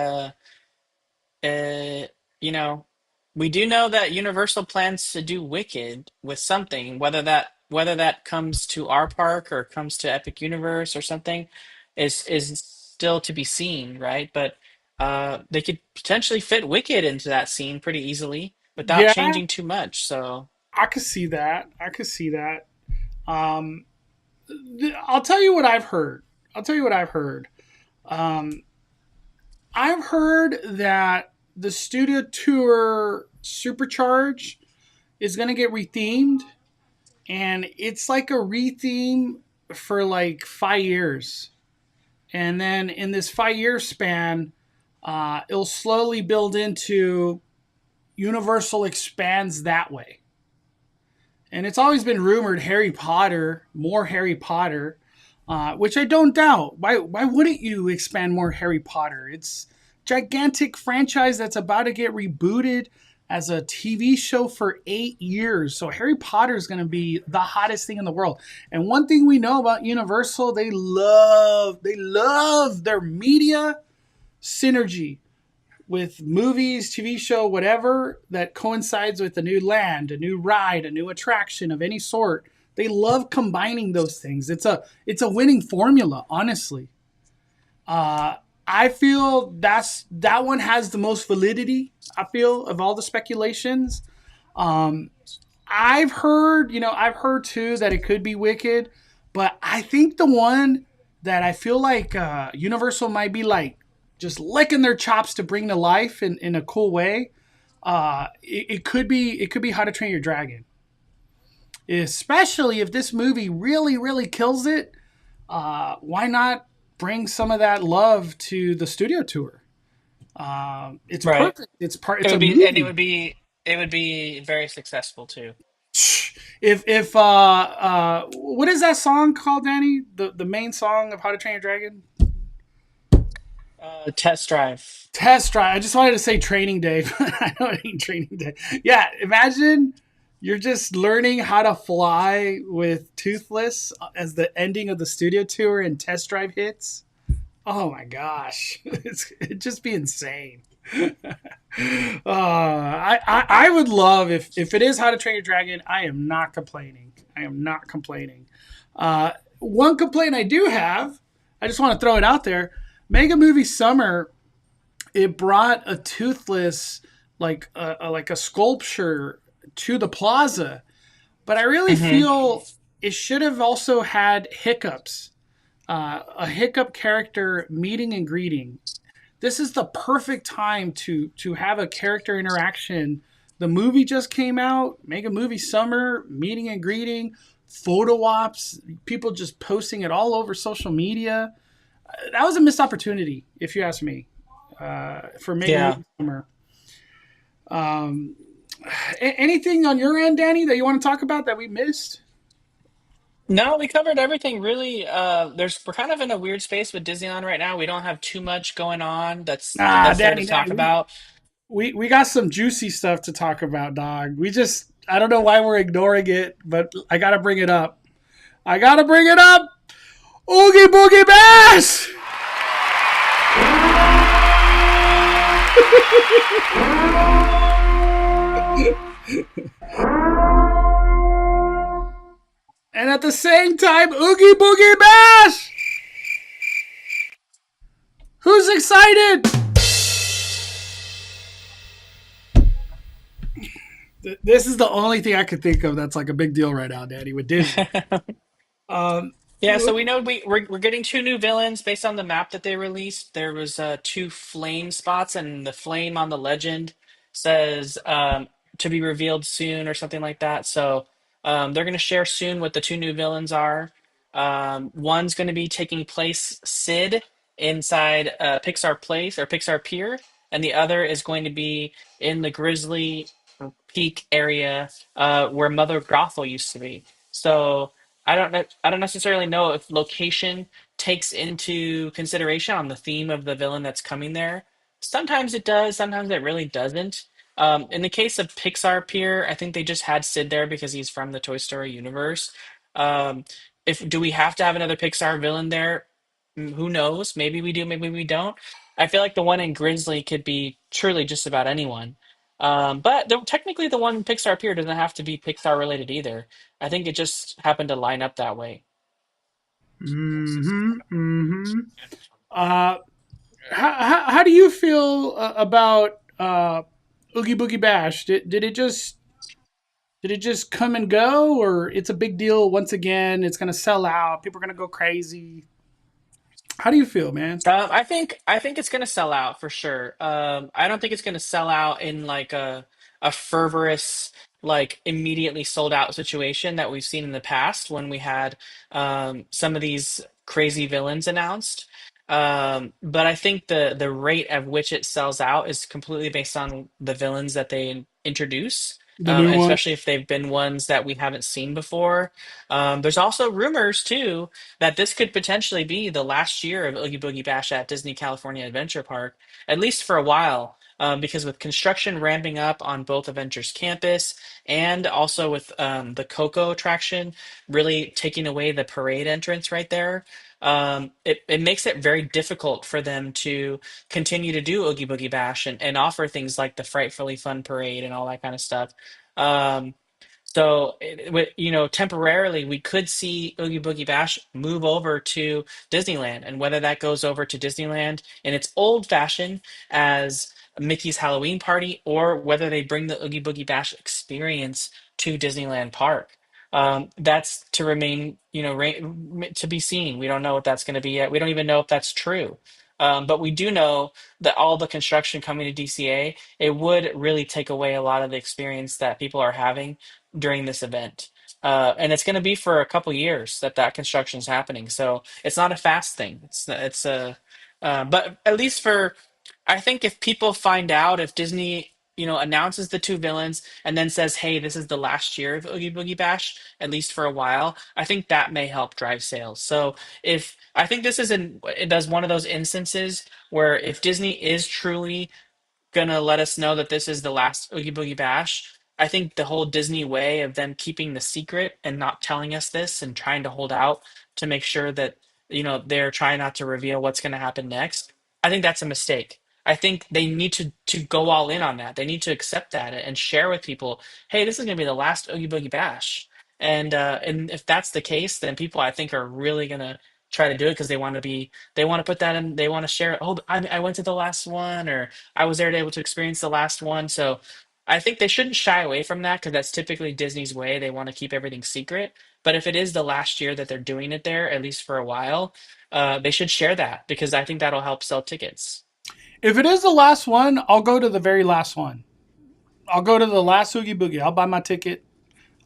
you know, we do know that Universal plans to do Wicked with something, whether that comes to our park or comes to Epic Universe or something, is still to be seen, right? But they could potentially fit Wicked into that scene pretty easily without Yeah, changing too much. So I could see that. Um, I'll tell you what I've heard. I've heard that the studio tour Supercharge is going to get rethemed, and it's like a retheme for like 5 years. And then in this 5 year span, it'll slowly build into Universal expands that way. And it's always been rumored more Harry Potter, which I don't doubt. Why wouldn't you expand more Harry Potter? It's a gigantic franchise that's about to get rebooted as a TV show for 8 years. So Harry Potter is going to be the hottest thing in the world. And one thing we know about Universal, they love their media synergy with movies, TV show, whatever that coincides with a new land, a new ride, a new attraction of any sort. They love combining those things. It's a winning formula, honestly. I feel that one has the most validity, I feel, of all the speculations. I've heard too that it could be Wicked, but I think the one that I feel like Universal might be like just licking their chops to bring to life in a cool way. It could be How to Train Your Dragon, especially if this movie really really kills it. Why not bring some of that love to the studio tour? It's Right. perfect. It's part. It It's a would be, and movie. it would be very successful too. If what is that song called, Danny? The main song of How to Train Your Dragon? Test drive. Test Drive. I just wanted to say Training Day, but I know it ain't Training Day. Yeah, imagine you're just learning how to fly with Toothless as the ending of the studio tour and Test Drive hits. Oh my gosh, it'd just be insane. I would love if it is How to Train Your Dragon. I am not complaining. I am not complaining. One complaint I do have, I just want to throw it out there. Mega Movie Summer, it brought a Toothless like a sculpture to the plaza, but I really feel it should have also had Hiccups, a Hiccup character meeting and greeting. This is the perfect time to have a character interaction. The movie just came out, Mega Movie Summer, meeting and greeting, photo ops, people just posting it all over social media. That was a missed opportunity, if you ask me, for Mega Yeah. Movie Summer. Anything on your end, Danny, that you want to talk about that we missed? No, we covered everything really. We're kind of in a weird space with Disneyland right now. We don't have too much going on Nah, that's there to Danny, talk Danny, we, about. we we got some juicy stuff to talk about, dog. I don't know why we're ignoring it, but I gotta bring it up. I gotta bring it up. Oogie Boogie Bash! And at the same time, Oogie Boogie Bash! Who's excited? This is the only thing I could think of that's like a big deal right now, Daddy, with Disney. Um, Yeah, so we know we're getting two new villains based on the map that they released. There was two flame spots, and the flame on the legend says to be revealed soon or something like that. So they're going to share soon what the two new villains are. One's going to be taking place Sid inside Pixar Place or Pixar Pier, and the other is going to be in the Grizzly Peak area where Mother Gothel used to be. So. I don't necessarily know if location takes into consideration on the theme of the villain that's coming there. Sometimes it does, sometimes it really doesn't. In the case of Pixar Pier, I think they just had Sid there because he's from the Toy Story universe. Um, if do we have to have another Pixar villain there? Who knows? Maybe we do, maybe we don't. I feel like the one in Grizzly could be truly just about anyone. But technically, the one in Pixar Pier doesn't have to be Pixar related either. I think it just happened to line up that way. mm-hmm, mm-hmm. Uh, how do you feel about Oogie Boogie Bash? Did it just come and go, or it's a big deal once again? It's gonna sell out. People are gonna go crazy. How do you feel, man? I think it's gonna sell out for sure. I don't think it's gonna sell out in like a fervorous like immediately sold out situation that we've seen in the past when we had some of these crazy villains announced. But I think the rate at which it sells out is completely based on the villains that they introduce. The new one. Especially if they've been ones that we haven't seen before. There's also rumors too that this could potentially be the last year of Oogie Boogie Bash at Disney California Adventure Park, at least for a while, because with construction ramping up on both Avengers Campus and also with the Coco attraction really taking away the parade entrance right there, it makes it very difficult for them to continue to do Oogie Boogie Bash and offer things like the Frightfully Fun Parade and all that kind of stuff. Um, temporarily, we could see Oogie Boogie Bash move over to Disneyland, and whether that goes over to Disneyland in its old fashion as Mickey's Halloween Party, or whether they bring the Oogie Boogie Bash experience to Disneyland Park. That's to remain, to be seen. We don't know what that's going to be yet. We don't even know if that's true. But we do know that all the construction coming to DCA, it would really take away a lot of the experience that people are having during this event. And it's going to be for a couple years that construction is happening. So it's not a fast thing. But at least for, I think if people find out, if Disney, announces the two villains and then says, "Hey, this is the last year of Oogie Boogie Bash, at least for a while," I think that may help drive sales. So if I think this is it does one of those instances where if Disney is truly gonna let us know that this is the last Oogie Boogie Bash. I think the whole Disney way of them keeping the secret and not telling us this and trying to hold out to make sure that they're trying not to reveal what's going to happen next. I think that's a mistake. I think they need to go all in on that. They need to accept that and share with people, hey, this is going to be the last Oogie Boogie Bash. And if that's the case, then people I think are really going to try to do it because they want to put that in, they want to share it. Oh, I went to the last one, or I was there to able to experience the last one. So I think they shouldn't shy away from that because that's typically Disney's way. They want to keep everything secret. But if it is the last year that they're doing it there, at least for a while, they should share that because I think that'll help sell tickets. If it is the last one, I'll go to the very last one. I'll go to the last Oogie Boogie. I'll buy my ticket.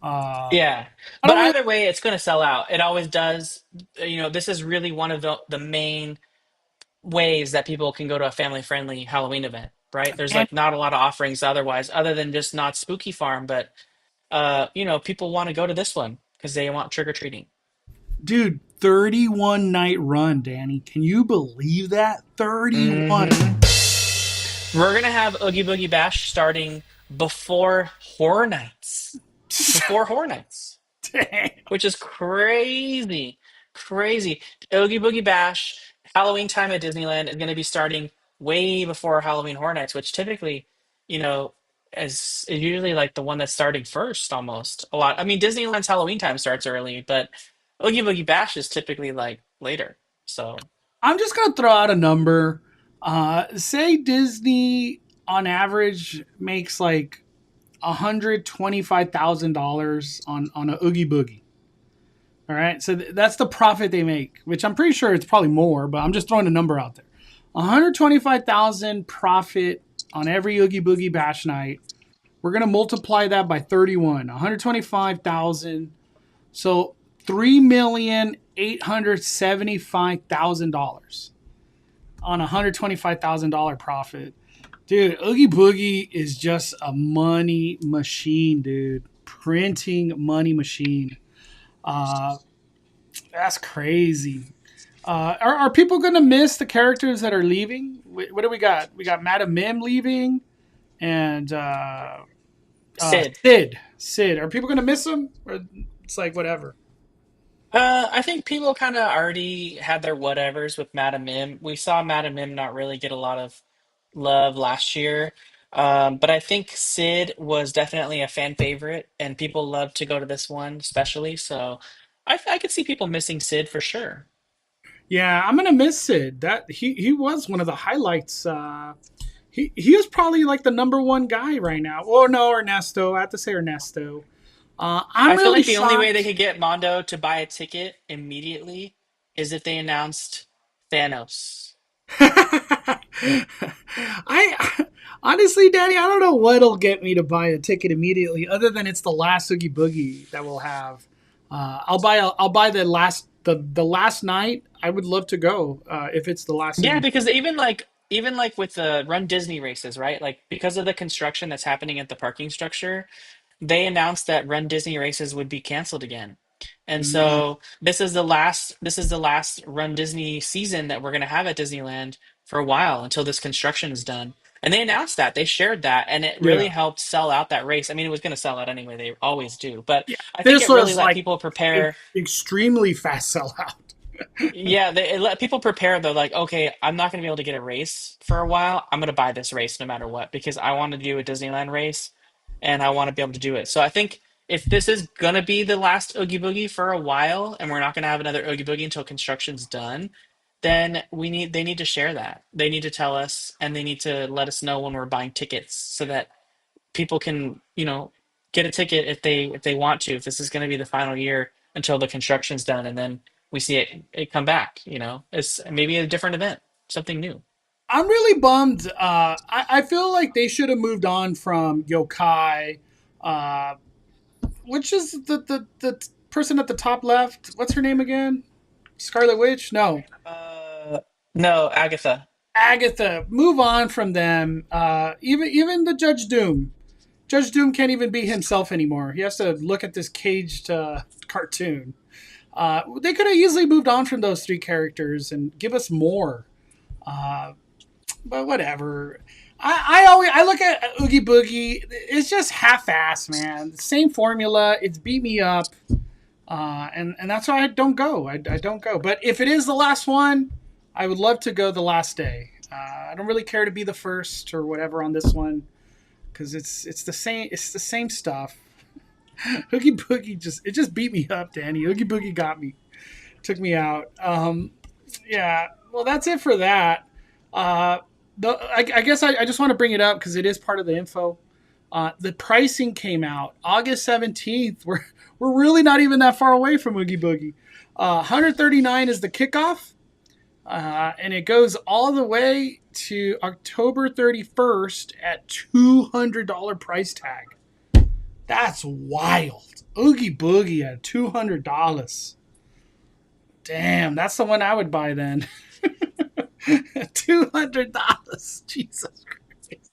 Yeah, I but don't really. either way, it's going to sell out. It always does. This is really one of the main ways that people can go to a family friendly Halloween event, right? There's And like not a lot of offerings otherwise, other than just not Spooky Farm, but people want to go to this one because they want trick or treating. dude, 31 night run, Danny. Can you believe that? 31. Hmm. We're gonna have Oogie Boogie Bash starting before Horror Nights. Before Horror Nights. Damn. Which is crazy, crazy. Oogie Boogie Bash, Halloween time at Disneyland is going to be starting way before Halloween Horror Nights, which typically, you know, is usually like the one that's starting first almost a lot. I mean, Disneyland's Halloween time starts early, but Oogie Boogie Bash is typically like later. So I'm just going to throw out a number. Say Disney on average makes like $125,000 on a Oogie Boogie. All right. So that's the profit they make, which I'm pretty sure it's probably more, but I'm just throwing a number out there. 125,000 profit on every Oogie Boogie Bash night. We're going to multiply that by 31. 125,000. So $3,875,000 on $125,000 profit. Dude, Oogie Boogie is just a money machine, dude. Printing money machine. That's crazy. Are people going to miss the characters that are leaving? What do we got? We got Madam Mim leaving and Sid. Sid. Are people going to miss them? Or it's like whatever. I think people kind of already had their whatevers with Madam Mim. We saw Madam Mim not really get a lot of love last year. But I think Sid was definitely a fan favorite, and people loved to go to this one, especially. So I could see people missing Sid for sure. Yeah, I'm gonna miss Sid. That he was one of the highlights. He is probably like the number one guy right now. Or no, Ernesto. I have to say Ernesto. I'm I feel really like the only way they shocked. could get Mondo to buy a ticket immediately is if they announced Thanos. I honestly, Danny, I don't know what'll get me to buy a ticket immediately, other than it's the last Oogie Boogie that we'll have. I'll buy the last night. I would love to go if it's the last Yeah, Oogie. because even like with the Run Disney races, right? Like because of the construction that's happening at the parking structure, they announced that Run Disney races would be canceled again. And Mm, so this is the last Run Disney season that we're going to have at Disneyland for a while until this construction is done. And they announced that, they shared that, and it really yeah, helped sell out that race. I mean, it was going to sell out anyway, they always do. But yeah. I think This it really was let like people prepare. extremely fast sellout. Yeah, it let people prepare. They're like, okay, I'm not going to be able to get a race for a while. I'm going to buy this race no matter what because I want to do a Disneyland race and I want to be able to do it. So I think if this is going to be the last Oogie Boogie for a while and we're not going to have another Oogie Boogie until construction's done, then they need to share that. They need to tell us, and they need to let us know when we're buying tickets so that people can, get a ticket if they want to. If this is going to be the final year until the construction's done, and then we see it come back. It's maybe a different event, something new. I'm really bummed. I feel like they should have moved on from Yokai, uh, which is the person at the top left. What's her name again? Scarlet Witch? No. No, Agatha. Agatha. Move on from them. Even the Judge Doom. Judge Doom can't even be himself anymore. He has to look at this caged cartoon. They could have easily moved on from those three characters and give us more. But whatever. I look at Oogie Boogie. It's just half-assed, man. The same formula. It's beat me up, and that's why I don't go. I don't go. But if it is the last one, I would love to go the last day. I don't really care to be the first or whatever on this one because it's the same. It's the same stuff. Oogie Boogie just beat me up, Danny. Oogie Boogie got me, took me out. Yeah. Well, that's it for that. I guess I just want to bring it up because it is part of the info. The pricing came out August 17th. We're really not even that far away from Oogie Boogie. $139 is the kickoff, and it goes all the way to October 31st at $200 price tag. That's wild. Oogie Boogie at $200. Damn, that's the one I would buy then. $200. Jesus Christ.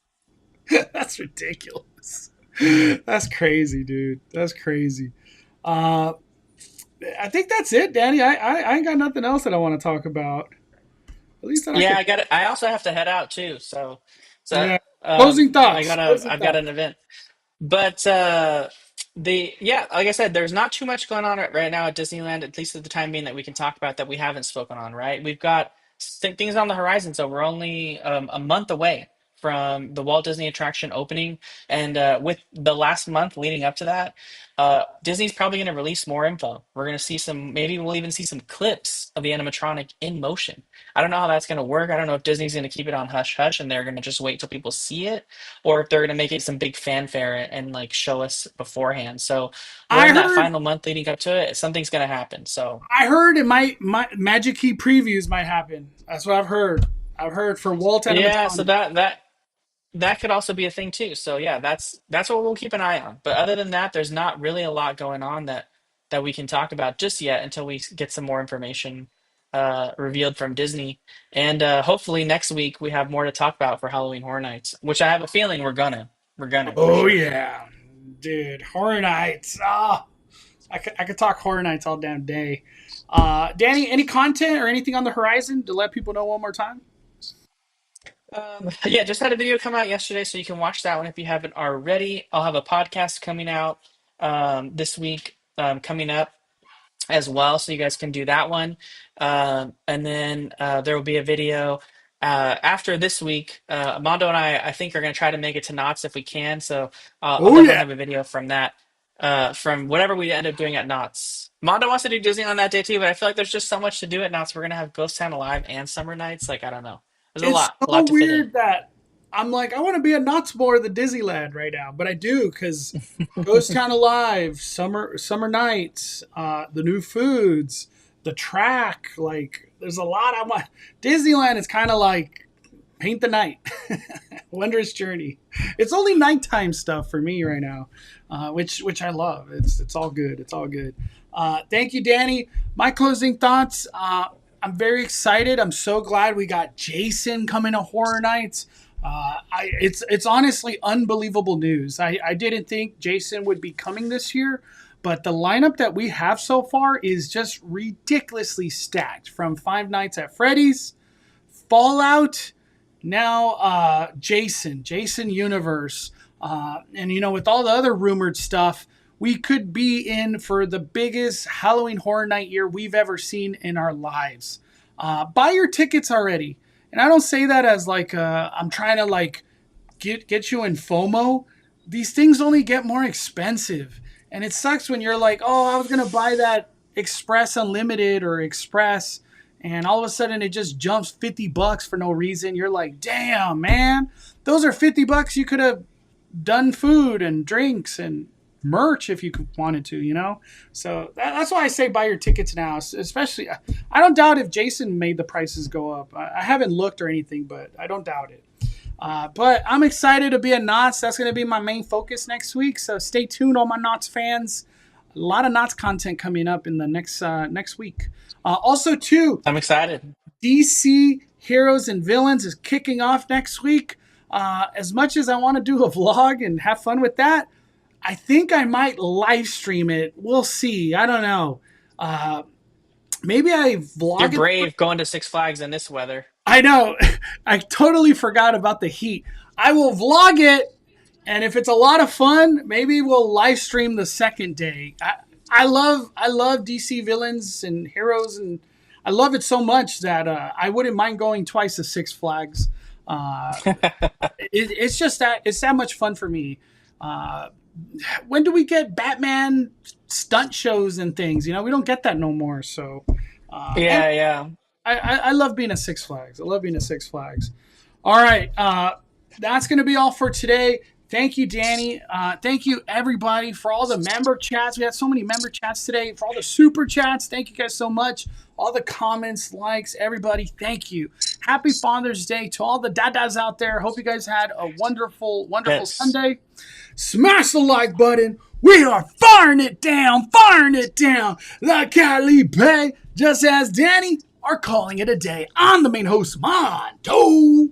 That's ridiculous. That's crazy, dude. That's crazy. I think that's it, Danny. I ain't got nothing else that I want to talk about. At least that Yeah, I got it. I also have to head out too. So Yeah. Closing I thoughts. gotta Closing I've got thoughts. an event. But like I said, there's not too much going on right now at Disneyland, at least at the time being that we can talk about that we haven't spoken on, right? We've got things on the horizon, so we're only a month away from the Walt Disney attraction opening, and with the last month leading up to that, Disney's probably going to release more info. We're going to see maybe we'll even see some clips of the animatronic in motion. I don't know how that's going to work. I don't know if Disney's going to keep it on hush hush and they're going to just wait till people see it, or if they're going to make it some big fanfare and like show us beforehand. So we're I in that heard final month leading up to it. Something's going to happen. So it might Magic Key previews might happen. That's what I've heard. I've heard for Walt yeah, so animatronic. that could also be a thing too. So yeah, that's what we'll keep an eye on. But other than that, there's not really a lot going on that we can talk about just yet until we get some more information revealed from Disney. And hopefully next week we have more to talk about for Halloween Horror Nights, which I have a feeling we're gonna for Oh sure. yeah, dude, Horror Nights. I could talk Horror Nights all damn day. Danny, any content or anything on the horizon to let people know one more time? Yeah, just had a video come out yesterday, so you can watch that one if you haven't already. I'll have a podcast coming out this week, coming up as well, so you guys can do that one. And then there will be a video after this week. Mondo and I think, are going to try to make it to Knott's if we can. So I'll Oh definitely yeah, have a video from that, from whatever we end up doing at Knott's. Mondo wants to do Disney on that day too, but I feel like there's just so much to do at Knott's. We're going to have Ghost Town Alive and Summer Nights. Like, I don't know. There's it's a so lot to fit in. weird that I'm like I want to be at Knott's more than Disneyland right now, but I do because Ghost Town Alive, Summer Nights, the new foods, the track. Like, there's a lot I want. Disneyland is kind of like paint the night, Wondrous Journey. It's only nighttime stuff for me right now, which I love. It's all good. It's all good. Thank you, Danny. My closing thoughts. I'm very excited. I'm so glad we got Jason coming to Horror Nights. It's honestly unbelievable news. I didn't think Jason would be coming this year, but the lineup that we have so far is just ridiculously stacked. From Five Nights at Freddy's, Fallout, now Jason Universe, and with all the other rumored stuff, we could be in for the biggest Halloween Horror Night year we've ever seen in our lives. Buy your tickets already. And I don't say that as like I'm trying to like get you in FOMO. These things only get more expensive. And it sucks when you're like, oh, I was going to buy that Express Unlimited or Express, and all of a sudden it just jumps $50 for no reason. You're like, damn, man, those are $50 you could have done food and drinks and merch if you wanted to, you know? So that's why I say buy your tickets now, especially. I don't doubt if Jason made the prices go up. I haven't looked or anything, but I don't doubt it. But I'm excited to be at Knott's. That's going to be my main focus next week. So stay tuned, all my Knott's fans. A lot of Knott's content coming up in the next week. Also, too, I'm excited. DC Heroes and Villains is kicking off next week. As much as I want to do a vlog and have fun with that, I think I might live stream it. We'll see. I don't know. Maybe I vlog. You're brave going to Six Flags in this weather. I know. I totally forgot about the heat. I will vlog it, and if it's a lot of fun, maybe we'll live stream the second day. I love DC Villains and Heroes, and I love it so much that I wouldn't mind going twice to Six Flags. It's just it's that much fun for me. When do we get Batman stunt shows and things? You know, we don't get that no more. So yeah. I love being at Six Flags. I love being at Six Flags. All right. That's going to be all for today. Thank you, Danny. Thank you, everybody, for all the member chats. We had so many member chats today. For all the super chats, thank you guys so much. All the comments, likes, everybody, thank you. Happy Father's Day to all the dadas out there. Hope you guys had a wonderful Sunday. Smash the like button. We are firing it down. La Calipe, just as Danny are calling it a day. I'm the main host, Mondo.